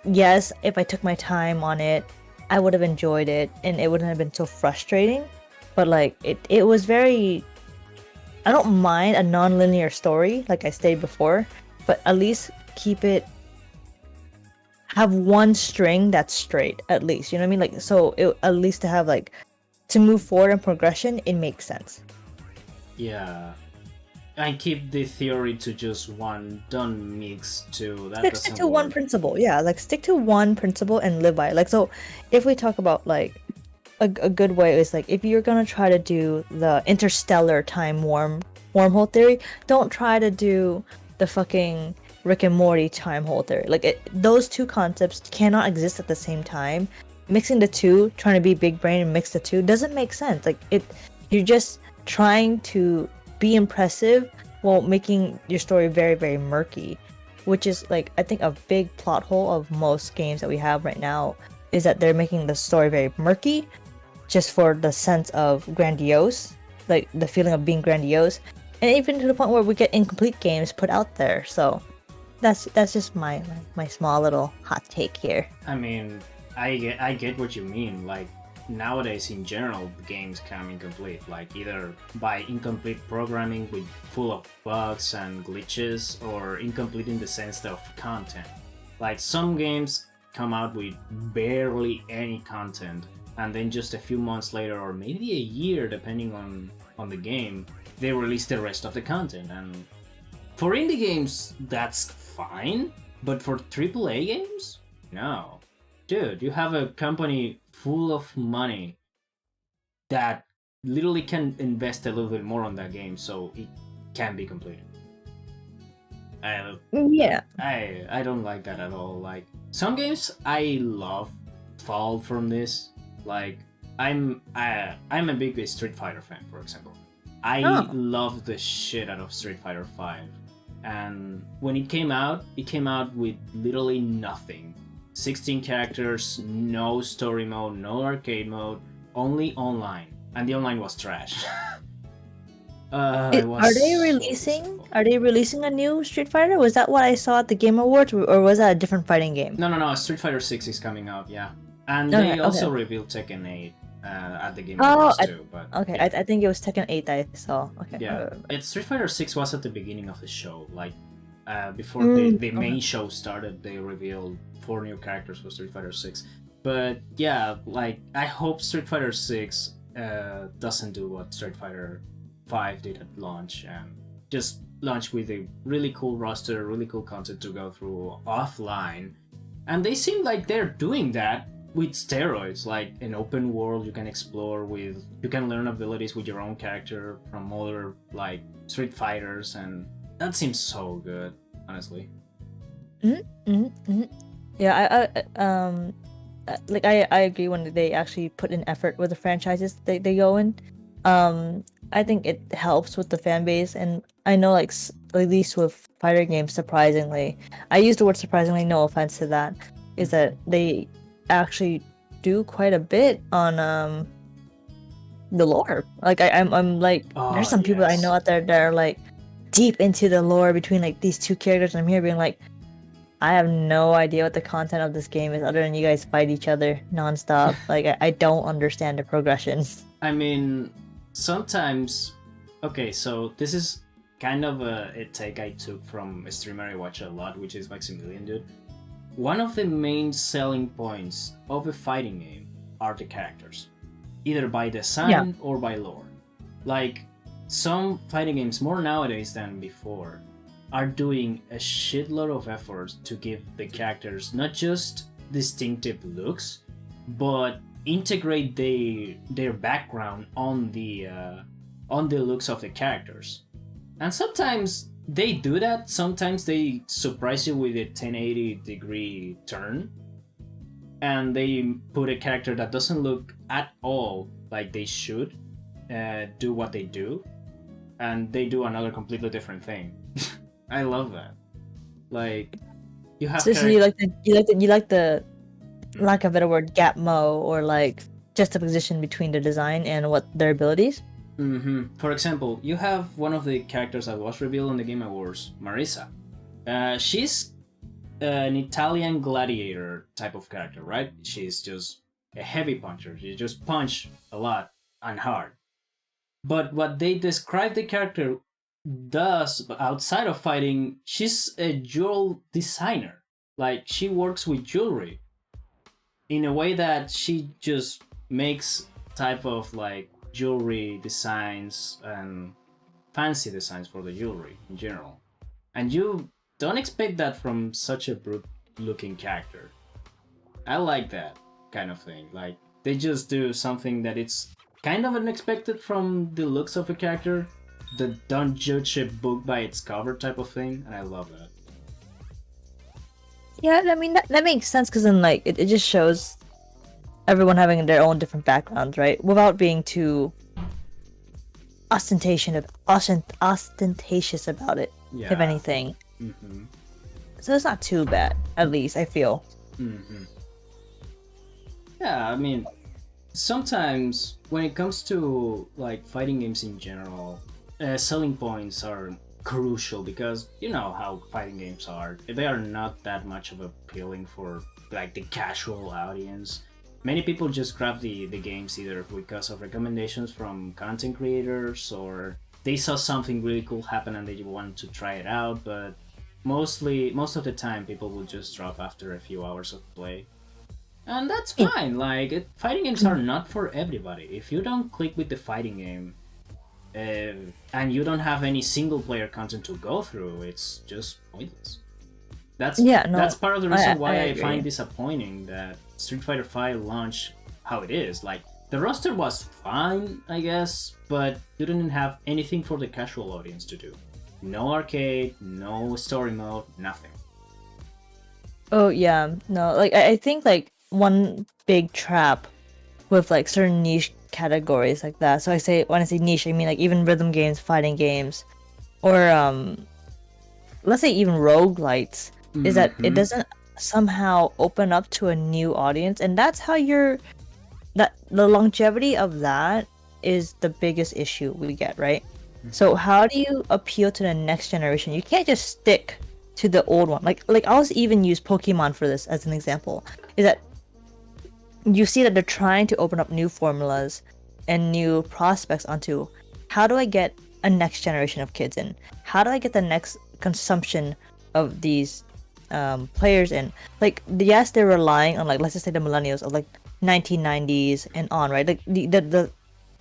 [SPEAKER 1] yes, if I took my time on it, I would have enjoyed it, and it wouldn't have been so frustrating. But like it was very. I don't mind a non-linear story, like I stated before, but at least have one string that's straight. At least, you know what I mean? Like so, at least to have like. To move forward in progression, it makes sense.
[SPEAKER 2] Yeah, and keep the theory to just one. Don't mix two. That
[SPEAKER 1] Stick to one principle. Yeah, like stick to one principle and live by it. Like so, if we talk about like a good way is like if you're gonna try to do the interstellar time wormhole theory, don't try to do the fucking Rick and Morty time hole theory. Like those two concepts cannot exist at the same time. Mixing the two, trying to be big brain and mix the two doesn't make sense. Like you're just trying to be impressive while making your story very, very murky, which is like I think a big plot hole of most games that we have right now is that they're making the story very murky, just for the sense of grandiose, like the feeling of being grandiose, and even to the point where we get incomplete games put out there. So that's just my small little hot take here.
[SPEAKER 2] I mean, I get what you mean. Like nowadays, in general, games come incomplete. Like either by incomplete programming with full of bugs and glitches, or incomplete in the sense of content. Like some games come out with barely any content, and then just a few months later, or maybe a year, depending on the game, they release the rest of the content. And for indie games, that's fine, but for AAA games, no. Dude, you have a company full of money that literally can invest a little bit more on that game so it can be completed. I,
[SPEAKER 1] Yeah.
[SPEAKER 2] I don't like that at all. Like some games I love fall from this. Like I'm a big Street Fighter fan, for example. I
[SPEAKER 1] Oh.
[SPEAKER 2] love the shit out of Street Fighter 5. And when it came out with literally nothing. 16 characters, no story mode, no arcade mode, only online. And the online was trash. It was
[SPEAKER 1] Are they
[SPEAKER 2] so
[SPEAKER 1] releasing?
[SPEAKER 2] disappointing.
[SPEAKER 1] Are they releasing a new Street Fighter? Was that what I saw at the Game Awards, or was that a different fighting game?
[SPEAKER 2] No. Street Fighter 6 is coming out, yeah. And
[SPEAKER 1] Okay,
[SPEAKER 2] they also
[SPEAKER 1] okay.
[SPEAKER 2] revealed Tekken 8 at the Game
[SPEAKER 1] Oh,
[SPEAKER 2] Awards too. But
[SPEAKER 1] okay.
[SPEAKER 2] yeah.
[SPEAKER 1] I think it was Tekken 8 I saw. Okay.
[SPEAKER 2] Yeah, Street Fighter 6 was at the beginning of the show. Like, before the main
[SPEAKER 1] okay.
[SPEAKER 2] show started, they revealed 4 new characters for Street Fighter 6. But yeah, like, I hope Street Fighter 6 doesn't do what Street Fighter 5 did at launch, and just launch with a really cool roster, really cool content to go through offline. And they seem like they're doing that with steroids, like an open world you can explore with, you can learn abilities with your own character from other like Street Fighters, and that seems so good, honestly.
[SPEAKER 1] Yeah, like I agree when they actually put in effort with the franchises they go in. I think it helps with the fan base, and I know like at least with fighter games, surprisingly, I use the word surprisingly, no offense to that, is that they actually do quite a bit on the lore. Like I'm like, there's some people that I know out there that are like deep into the lore between like these two characters, and I'm here being like, I have no idea what the content of this game is other than you guys fight each other nonstop. Like I don't understand the progression.
[SPEAKER 2] I mean, sometimes, okay, so this is kind of a take I took from a streamer I watch a lot, which is Maximilian, dude. One of the main selling points of a fighting game are the characters, either by design or by lore. Like, some fighting games, more nowadays than before, are doing a shitload of efforts to give the characters not just distinctive looks, but integrate their background on the looks of the characters. And sometimes they do that. Sometimes they surprise you with a 1080-degree turn, and they put a character that doesn't look at all like they should do what they do, and they do another completely different thing. I love that. Like, you have.
[SPEAKER 1] So you like the lack of a better word, gap mo, or like juxtaposition between the design and what their abilities.
[SPEAKER 2] For example, you have one of the characters that was revealed in the Game Awards, Marisa. She's an Italian gladiator type of character, right? She's just a heavy puncher. She just punch a lot and hard. But what they describe the character does outside of fighting, she's a jewel designer. Like, she works with jewelry in a way that she just makes type of like jewelry designs and fancy designs for the jewelry in general. And you don't expect that from such a brute looking character. I like that kind of thing. Like, they just do something that it's kind of unexpected from the looks of a character. The don't judge a book by its cover type of thing, and I love that.
[SPEAKER 1] Yeah, I mean that makes sense, because then like it just shows everyone having their own different backgrounds, right? Without being too ostentatious about it,
[SPEAKER 2] Yeah.
[SPEAKER 1] if anything. So it's not too bad, at least I feel.
[SPEAKER 2] Yeah, I mean, sometimes when it comes to like fighting games in general, selling points are crucial, because you know how fighting games are. They are not that much of appealing for like the casual audience. Many people just grab the games either because of recommendations from content creators, or they saw something really cool happen and they wanted to try it out, but most of the time people will just drop after a few hours of play. And that's fine. Like fighting games are not for everybody. If you don't click with the fighting game, and you don't have any single player content to go through, it's just pointless.
[SPEAKER 1] Yeah, no,
[SPEAKER 2] that's part of the reason why I
[SPEAKER 1] agree.
[SPEAKER 2] find disappointing that Street Fighter V launched how it is. Like the roster was fine, I guess, but you didn't have anything for the casual audience to do. No arcade, no story mode, nothing.
[SPEAKER 1] Oh yeah, no, like I think like one big trap with like certain niche categories like that. So when I say niche, I mean like even rhythm games, fighting games, or let's say even roguelites, is that it doesn't somehow open up to a new audience, and that's how that the longevity of that is the biggest issue we get, right? So how do you appeal to the next generation? You can't just stick to the old one. Like I'll even use Pokemon for this as an example. Is that you see that they're trying to open up new formulas and new prospects onto how do I get a next generation of kids in? How do I get the next consumption of these players in? Like, yes, they're relying on, like, let's just say the millennials of like 1990s and on, right? Like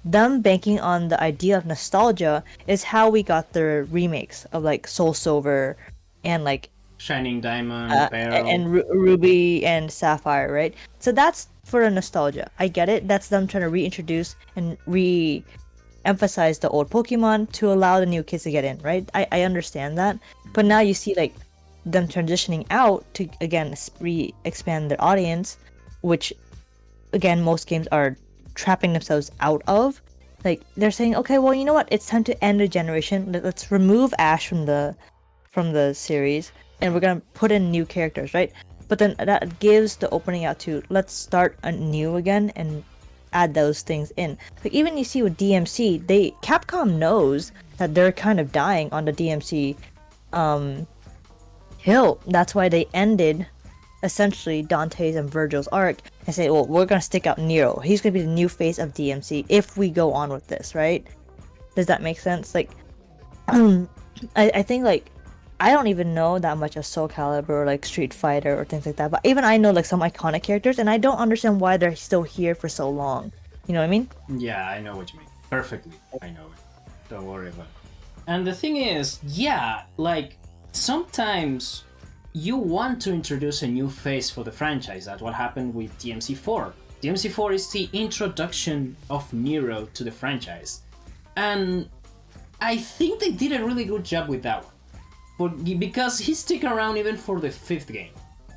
[SPEAKER 1] them banking on the idea of nostalgia is how we got the remakes of like Soul Silver and like
[SPEAKER 2] Shining Diamond, Barrel,
[SPEAKER 1] and Ruby and Sapphire, right? So that's for the nostalgia. I get it. That's them trying to reintroduce and re-emphasize the old Pokemon to allow the new kids to get in, right? I understand that. But now you see like them transitioning out to again re-expand their audience, which again most games are trapping themselves out of. Like they're saying, okay, well, you know what? It's time to end a generation. Let's remove Ash from the series, and we're gonna put in new characters, right? But then that gives the opening out to let's start anew again and add those things in. Like even you see with DMC, Capcom knows that they're kind of dying on the DMC hill. That's why they ended essentially Dante's and Virgil's arc and say, well, we're gonna stick out Nero. He's gonna be the new face of DMC if we go on with this, right? Does that make sense? Like, I think like I don't even know that much of Soul Calibur or like Street Fighter or things like that, but even I know like some iconic characters, and I don't understand why they're still here for so long. You know what I mean?
[SPEAKER 2] Yeah, I know what you mean. Perfectly. I know it. Don't worry about it. And the thing is, yeah, like sometimes you want to introduce a new face for the franchise. That's what happened with DMC4. DMC4 is the introduction of Nero to the franchise. And I think they did a really good job with that one. Because he stick around even for the 5th game.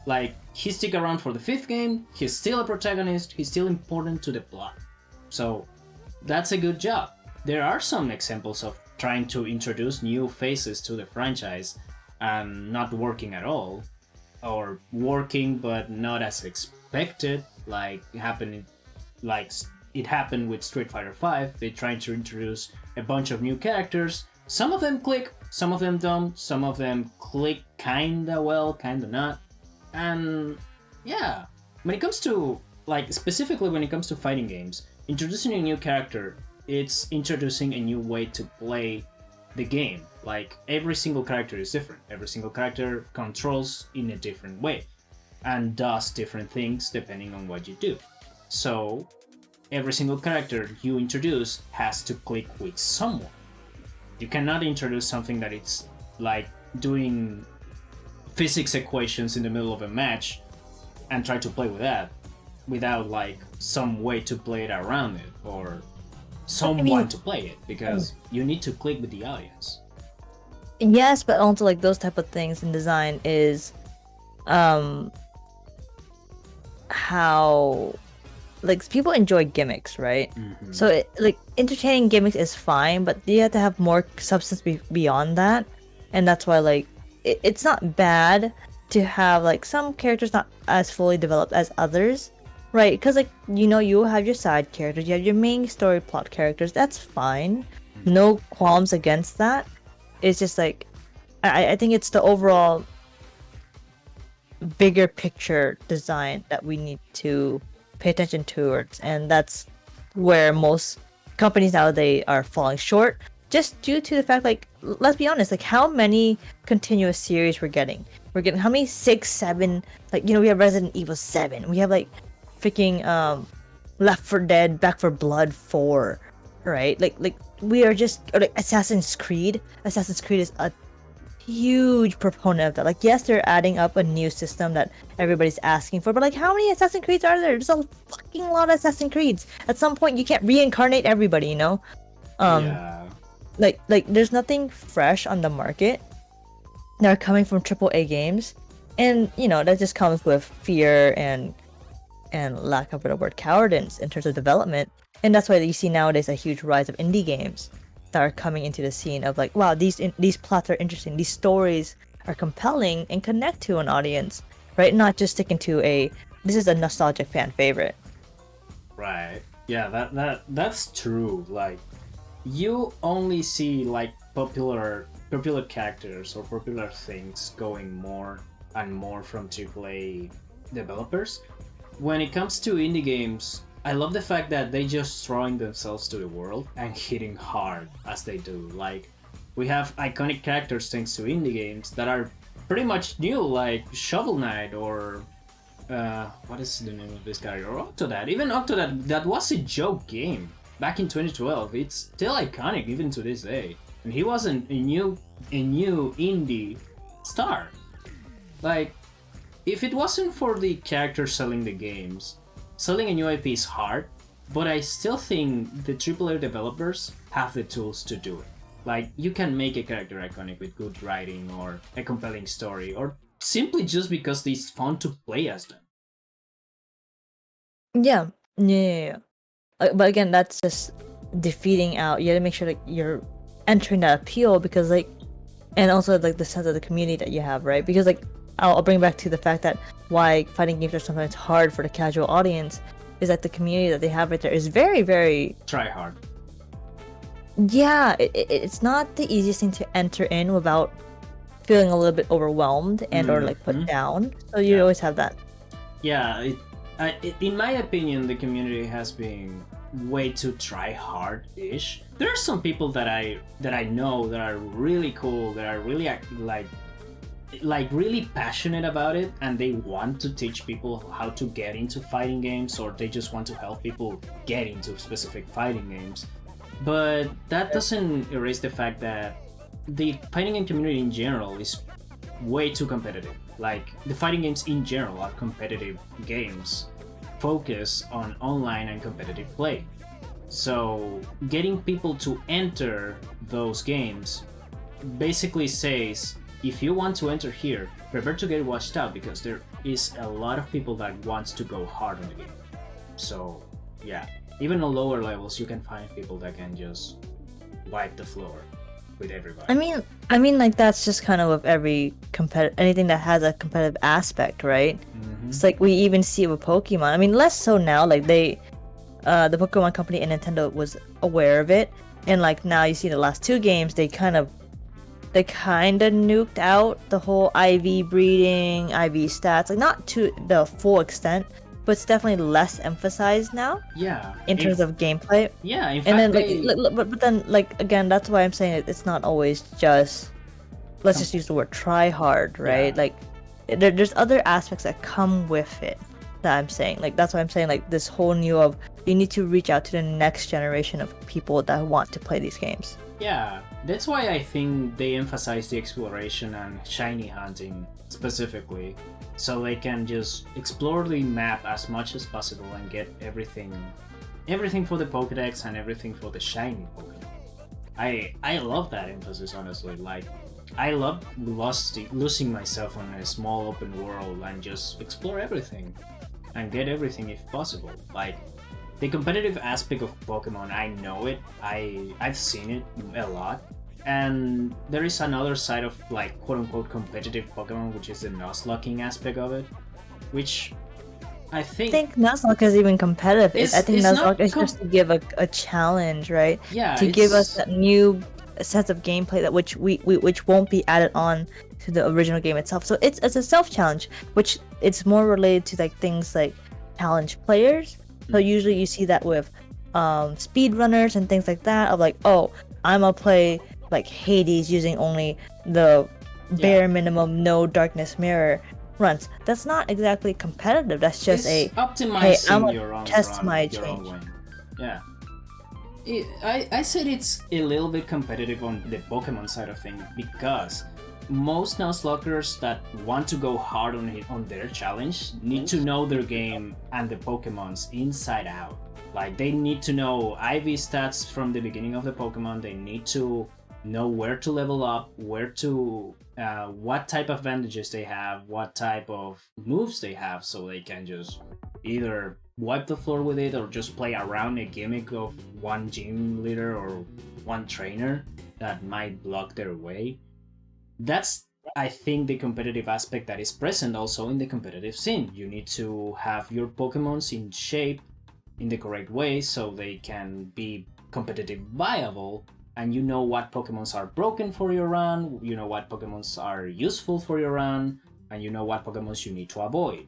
[SPEAKER 2] Like, he stick around for the 5th game, he's still a protagonist, he's still important to the plot. So, that's a good job. There are some examples of trying to introduce new faces to the franchise and not working at all, or working but not as expected, like it happened with Street Fighter V. They tried to introduce a bunch of new characters. Some of them click, some of them don't, some of them click kinda well, kinda not. And yeah, when it comes to, like, specifically when it comes to fighting games, introducing a new character, it's introducing a new way to play the game. Like, every single character is different. Every single character controls in a different way and does different things depending on what you do. So, every single character you introduce has to click with someone. You cannot introduce something that it's like doing physics equations in the middle of a match and try to play with that without like some way to play it around it or someone to play it, because you need to click with the audience.
[SPEAKER 1] Yes, but also like those type of things in design is how like people enjoy gimmicks, right? Mm-hmm. So like entertaining gimmicks is fine, but you have to have more substance beyond that, and that's why like it's not bad to have like some characters not as fully developed as others, right? Because like you have your side characters, you have your main story plot characters. That's fine, no qualms against that. it's just like I think it's the overall bigger picture design that we need to pay attention towards, and that's where most companies nowadays are falling short, just due to the fact, like, let's be honest, like how many continuous series we're getting how many 6 7, like, you know, we have Resident Evil 7, we have like freaking Left 4 Dead, Back for Blood 4, right? Like we are just, or like Assassin's Creed is a huge proponent of that. Like, yes, they're adding up a new system that everybody's asking for, but like, how many Assassin's Creeds are there? There's a fucking lot of Assassin's Creeds. At some point, you can't reincarnate everybody, you know?
[SPEAKER 2] Yeah.
[SPEAKER 1] Like there's nothing fresh on the market that are coming from AAA games, and you know that just comes with fear and lack of a better word, cowardice in terms of development. And that's why you see nowadays a huge rise of indie games that are coming into the scene of like, wow, these plots are interesting, these stories are compelling and connect to an audience, right? Not just sticking to this is a nostalgic fan favorite.
[SPEAKER 2] Right. Yeah, that's true. Like, you only see like popular characters or popular things going more and more from AAA developers. When it comes to indie games, I love the fact that they just throwing themselves to the world and hitting hard as they do. Like, we have iconic characters thanks to indie games that are pretty much new, like Shovel Knight or what is the name of this guy? Or Octodad. Even Octodad, that was a joke game back in 2012. It's still iconic even to this day. And he wasn't a new indie star. Like, if it wasn't for the characters selling the games, selling a new IP is hard, but I still think the AAA developers have the tools to do it. Like, you can make a character iconic with good writing or a compelling story, or simply just because it's fun to play as them.
[SPEAKER 1] Yeah. But again, that's just defeating out. You gotta make sure that you're entering that appeal, because like, and also like the sense of the community that you have, right? Because like, I'll bring back to the fact that why fighting games are sometimes hard for the casual audience is that the community that they have right there is very, very
[SPEAKER 2] try hard.
[SPEAKER 1] Yeah, it's not the easiest thing to enter in without feeling a little bit overwhelmed and or like put down. So you always have that.
[SPEAKER 2] Yeah, in my opinion, the community has been way too try hard-ish. There are some people that I know that are really cool, that are really like really passionate about it, and they want to teach people how to get into fighting games, or they just want to help people get into specific fighting games. But that doesn't erase the fact that the fighting game community in general is way too competitive. Like, the fighting games in general are competitive games, focus on online and competitive play. So getting people to enter those games basically says, if you want to enter here, prepare to get watched out, because there is a lot of people that wants to go hard on the game. So yeah, even on lower levels, you can find people that can just wipe the floor with everybody.
[SPEAKER 1] I mean, like, that's just kind of with every anything that has a competitive aspect, right? It's like we even see it with Pokemon. I mean, less so now. Like the Pokemon company and Nintendo was aware of it, and like now you see the last two games, they kind of nuked out the whole IV breeding, IV stats, like not to the full extent, but it's definitely less emphasized now.
[SPEAKER 2] Yeah.
[SPEAKER 1] In terms of gameplay.
[SPEAKER 2] Yeah, in fact,
[SPEAKER 1] and then but then like again, that's why I'm saying it's not always just, let's just use the word try hard, right? Yeah. Like there's other aspects that come with it that I'm saying. Like that's why I'm saying like this whole new of, you need to reach out to the next generation of people that want to play these games.
[SPEAKER 2] Yeah, that's why I think they emphasize the exploration and shiny hunting specifically, so they can just explore the map as much as possible and get everything for the Pokédex and everything for the shiny Pokemon. I love that emphasis, honestly. Like, I love losing myself on a small open world and just explore everything and get everything if possible. Like, the competitive aspect of Pokemon, I know it. I've seen it a lot. And there is another side of, like, quote-unquote competitive Pokemon, which is the Nuzlocking aspect of it, which I think
[SPEAKER 1] Nuzlocke is even competitive. I think Nuzlocke is just to give a challenge, right?
[SPEAKER 2] Yeah.
[SPEAKER 1] To give us that new sense of gameplay that which won't be added on to the original game itself. So it's a self challenge, which it's more related to like things like challenge players. So usually you see that with speed runners and things like that, of like, oh, I'm gonna play like Hades using only the bare minimum no darkness mirror runs. That's not exactly competitive. That's just
[SPEAKER 2] it's
[SPEAKER 1] a
[SPEAKER 2] optimizing
[SPEAKER 1] hey, I'm gonna
[SPEAKER 2] your own
[SPEAKER 1] test
[SPEAKER 2] run,
[SPEAKER 1] my
[SPEAKER 2] your own
[SPEAKER 1] change.
[SPEAKER 2] way. Yeah. I said it's a little bit competitive on the Pokemon side of things because most Nuzlockers that want to go hard on their challenge need to know their game and the Pokemons inside out. Like they need to know IV stats from the beginning of the Pokemon. They need to know where to level up, where to what type of advantages they have, what type of moves they have, so they can just either wipe the floor with it or just play around a gimmick of one gym leader or one trainer that might block their way. That's, I think, the competitive aspect that is present also in the competitive scene. You need to have your Pokemons in shape in the correct way so they can be competitive viable, and you know what Pokemons are broken for your run, you know what Pokemons are useful for your run, and you know what Pokemons you need to avoid.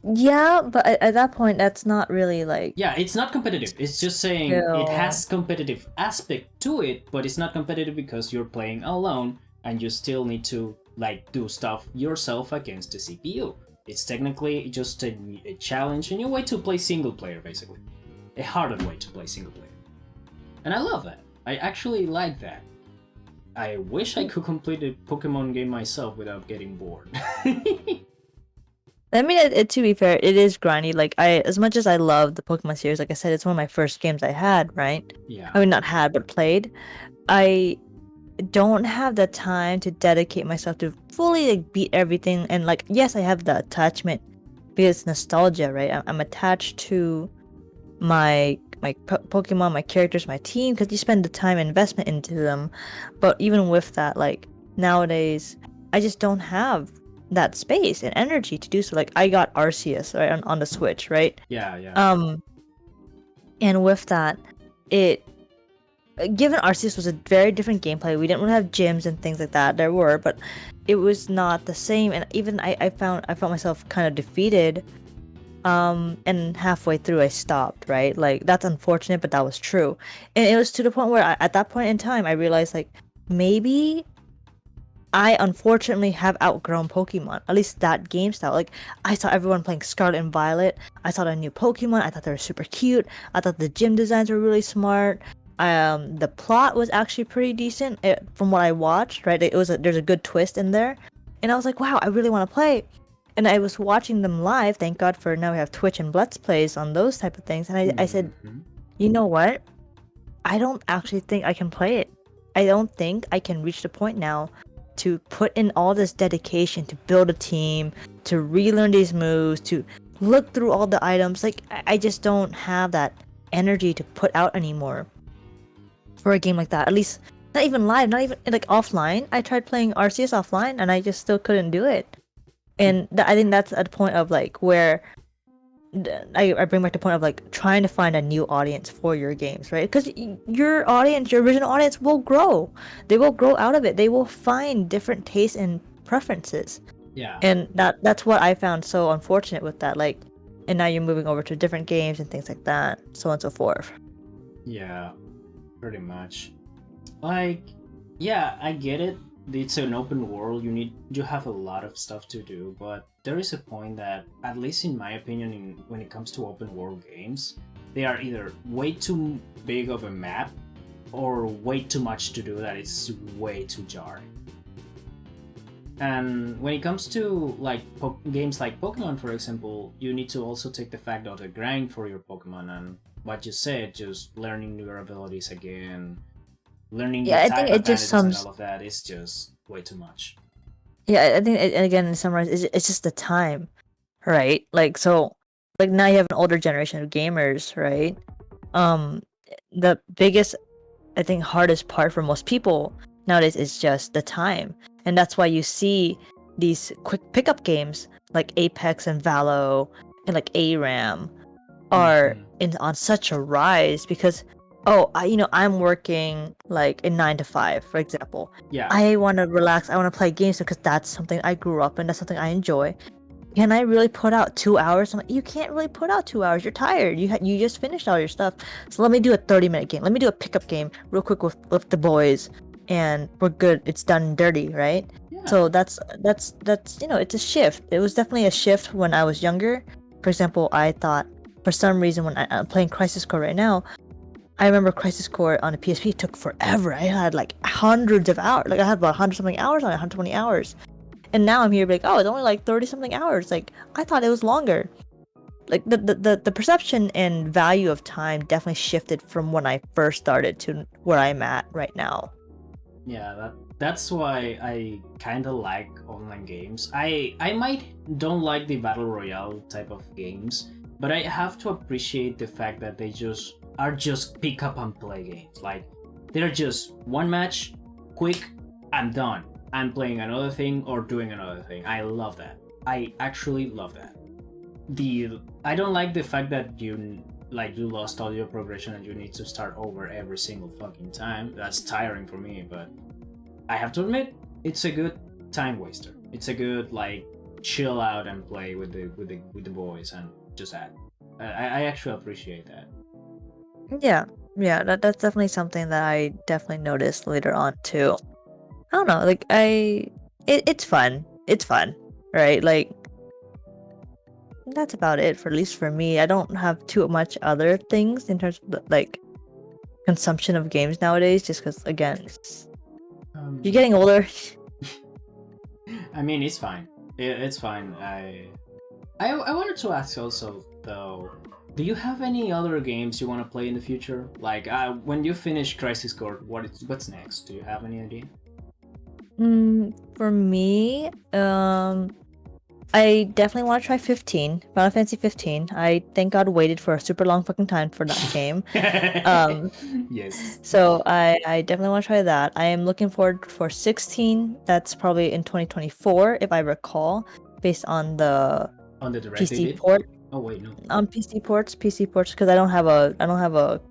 [SPEAKER 1] Yeah, but at that point, that's not really like.
[SPEAKER 2] Yeah, it's not competitive. It's just saying it has competitive aspect to it, but it's not competitive because you're playing alone and you still need to like do stuff yourself against the CPU. It's technically just a challenge, a new way to play single player, basically. A harder way to play single player. And I love that. I actually like that. I wish I could complete a Pokemon game myself without getting bored.
[SPEAKER 1] I mean, to be fair, it is grindy. Like as much as I love the Pokemon series, like I said, it's one of my first games I had, right?
[SPEAKER 2] Yeah.
[SPEAKER 1] I mean, not had, but played. I don't have the time to dedicate myself to fully like beat everything. And like, yes, I have the attachment because it's nostalgia, right? I'm attached to my Pokemon, my characters, my team, because you spend the time and investment into them. But even with that, like nowadays, I just don't have that space and energy to do so. Like I got Arceus right on the Switch, right?
[SPEAKER 2] Yeah.
[SPEAKER 1] And with that, it given Arceus was a very different gameplay. We didn't really have gyms and things like that. There were, but it was not the same. And even I felt myself kind of defeated. And halfway through I stopped, right? Like that's unfortunate, but that was true. And it was to the point where at that point in time I realized like maybe I unfortunately have outgrown Pokemon, at least that game style. Like I saw everyone playing Scarlet and Violet. I saw the new Pokemon. I thought they were super cute. I thought the gym designs were really smart. The plot was actually pretty decent from what I watched. Right, there's a good twist in there, and I was like, wow, I really want to play. And I was watching them live. Thank God for now we have Twitch and Let's Plays on those type of things. And I said, you know what? I don't actually think I can play it. I don't think I can reach the point now to put in all this dedication to build a team, to relearn these moves, to look through all the items. Like I just don't have that energy to put out anymore for a game like that. At least not even live, not even like offline. I tried playing Arceus offline and I just still couldn't do it. And I think that's at the point of like where I bring back the point of like trying to find a new audience for your games, right? Because your audience, your original audience will grow. They will grow out of it. They will find different tastes and preferences.
[SPEAKER 2] Yeah.
[SPEAKER 1] And that's what I found so unfortunate with that. Like, and now you're moving over to different games and things like that, so on and so forth.
[SPEAKER 2] Yeah, pretty much. Like, yeah, I get it. It's an open world. You have a lot of stuff to do, but there is a point that, at least in my opinion, when it comes to open world games, they are either way too big of a map or way too much to do that it's way too jarring. And when it comes to like games like Pokemon, for example, you need to also take the fact of the grind for your Pokemon and what you said, just learning new abilities again, learning the type advantages and all of that is just way too much.
[SPEAKER 1] Yeah, I think again, in summarize, it's just the time, right? Like so, like now you have an older generation of gamers, right? The biggest, I think, hardest part for most people nowadays is just the time, and that's why you see these quick pickup games like Apex and Valo and like ARAM are on such a rise because oh, I'm working like a 9 to 5, for example.
[SPEAKER 2] Yeah.
[SPEAKER 1] I want to relax. I want to play games because that's something I grew up in. That's something I enjoy. Can I really put out 2 hours? I'm like, you can't really put out 2 hours. You're tired. You just finished all your stuff. So let me do a 30-minute game. Let me do a pickup game real quick with the boys, and we're good. It's done and dirty, right?
[SPEAKER 2] Yeah.
[SPEAKER 1] So that's it's a shift. It was definitely a shift when I was younger. For example, I thought for some reason when I'm playing Crisis Core right now, I remember Crisis Core on a PSP took forever. I had like hundreds of hours. Like I had about 100 something hours on it, 120 hours. And now I'm here like, oh, it's only like 30 something hours. Like I thought it was longer. Like the perception and value of time definitely shifted from when I first started to where I'm at right now.
[SPEAKER 2] Yeah, that's why I kind of like online games. I might don't like the battle royale type of games, but I have to appreciate the fact that they just are just pick up and play games. Like they're just one match, quick, I'm done. I'm playing another thing or doing another thing. I love that. I actually love that. I don't like the fact that you lost all your progression and you need to start over every single fucking time. That's tiring for me, but I have to admit it's a good time waster. It's a good like chill out and play with the boys and just that. I actually appreciate that.
[SPEAKER 1] Yeah, that's definitely something that I definitely noticed later on too. I don't know, like it's fun. It's fun, right? Like that's about it for at least for me. I don't have too much other things in terms of like consumption of games nowadays. Just because again, you're getting older.
[SPEAKER 2] I mean, it's fine. It's fine. I wanted to ask also though. Do you have any other games you want to play in the future? Like when you finish Crisis Core, what's next? Do you have any idea?
[SPEAKER 1] For me, I definitely want to try 15, Final Fantasy 15. I thank God waited for a super long fucking time for that game.
[SPEAKER 2] Yes.
[SPEAKER 1] So I definitely want to try that. I am looking forward for 16. That's probably in 2024, if I recall, based on the
[SPEAKER 2] direct
[SPEAKER 1] PC port.
[SPEAKER 2] Oh wait, no.
[SPEAKER 1] On PC ports, because I don't have a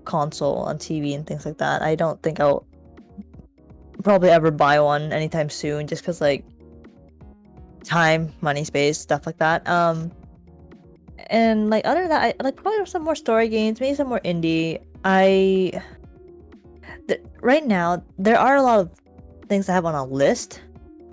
[SPEAKER 1] console on TV and things like that. I don't think I'll probably ever buy one anytime soon, just because like time, money, space, stuff like that. And like other than that, I like probably some more story games, maybe some more indie. Right now there are a lot of things I have on a list.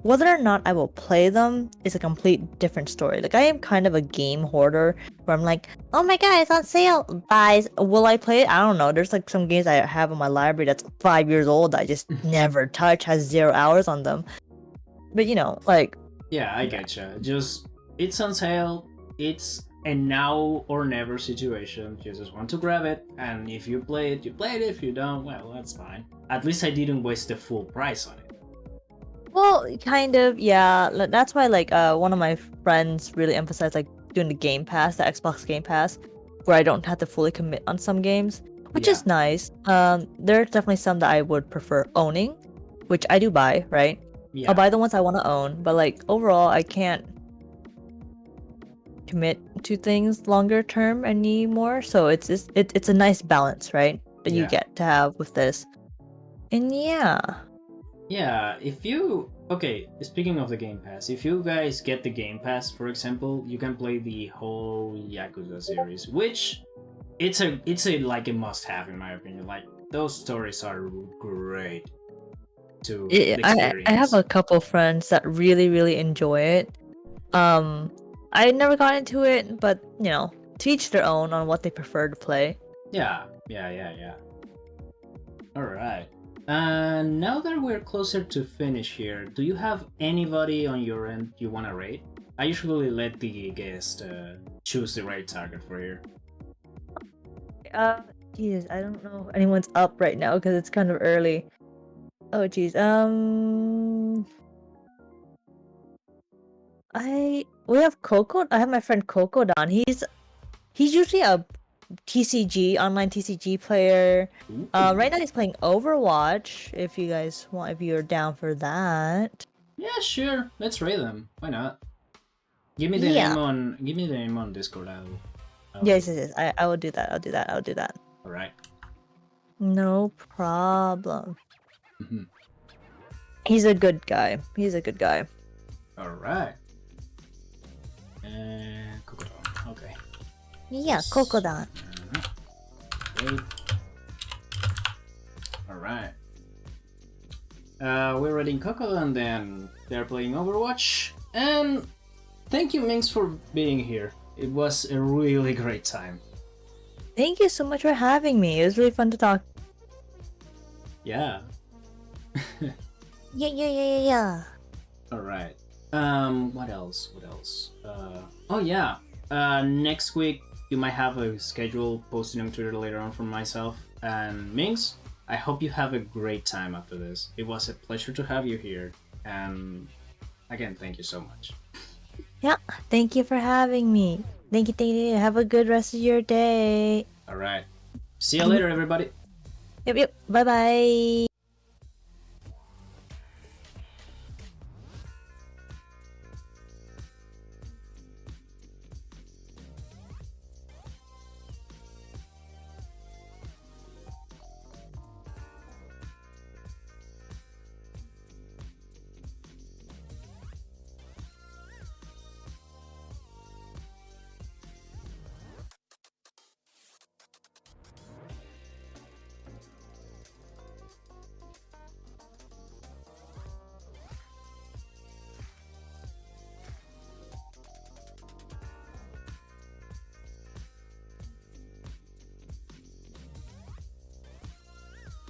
[SPEAKER 1] Whether or not I will play them is a complete different story. Like I am kind of a game hoarder where I'm like, oh my god, it's on sale, buys. Will I play it? I don't know. There's like some games I have in my library that's 5 years old that I just never touch, has 0 hours on them. But like
[SPEAKER 2] yeah, I getcha. Just it's on sale. It's a now or never situation. You just want to grab it, and if you play it, you play it. If you don't, well, that's fine. At least I didn't waste the full price on it.
[SPEAKER 1] well, kind of, yeah. That's why like one of my friends really emphasized like doing the Game Pass, the Xbox Game Pass, where I don't have to fully commit on some games, which is nice. There's definitely some that I would prefer owning, which I do buy, right?
[SPEAKER 2] Yeah.
[SPEAKER 1] I'll buy the ones I want to own, but like overall, I can't commit to things longer term anymore. So it's a nice balance, right? That you get to have with this. And yeah.
[SPEAKER 2] Yeah, speaking of the Game Pass, if you guys get the Game Pass, for example, you can play the whole Yakuza series, which it's a like a must-have in my opinion. Like those stories are great to experience.
[SPEAKER 1] I have a couple friends that really enjoy it. I never got into it, but to each their own on what they prefer to play.
[SPEAKER 2] Yeah. All right. Now that we're closer to finish here, do you have anybody on your end you want to rate? I usually let the guest choose the right target for here.
[SPEAKER 1] Jesus, I don't know if anyone's up right now because it's kind of early. Oh, geez. We have Coco. I have my friend Coco Don. He's usually a TCG online TCG player. Right now he's playing Overwatch. If you guys want, if you're down for that.
[SPEAKER 2] Yeah, sure. Let's rate them. Why not? Give me the name on Discord.
[SPEAKER 1] Yes. I will do that. I'll do that.
[SPEAKER 2] All right.
[SPEAKER 1] No problem.
[SPEAKER 2] Mhm.
[SPEAKER 1] He's a good guy. He's a good guy.
[SPEAKER 2] All right. And Kokodon. Okay.
[SPEAKER 1] Yeah, Kokodan.
[SPEAKER 2] Wait. All right. We're reading Kokodon, then they're playing Overwatch, and thank you, Minx, for being here. It was a really great time.
[SPEAKER 1] Thank you so much for having me. It was really fun to talk.
[SPEAKER 2] Yeah.
[SPEAKER 1] Yeah.
[SPEAKER 2] All right. What else? What else? Oh yeah. Next week you might have a schedule posting on Twitter later on from myself and Minx. I hope you have a great time after this. It was a pleasure to have you here, and again, thank you so much.
[SPEAKER 1] Yeah, thank you for having me. Thank you. Have a good rest of your day.
[SPEAKER 2] All right. See you later, everybody.
[SPEAKER 1] Yep. Bye bye.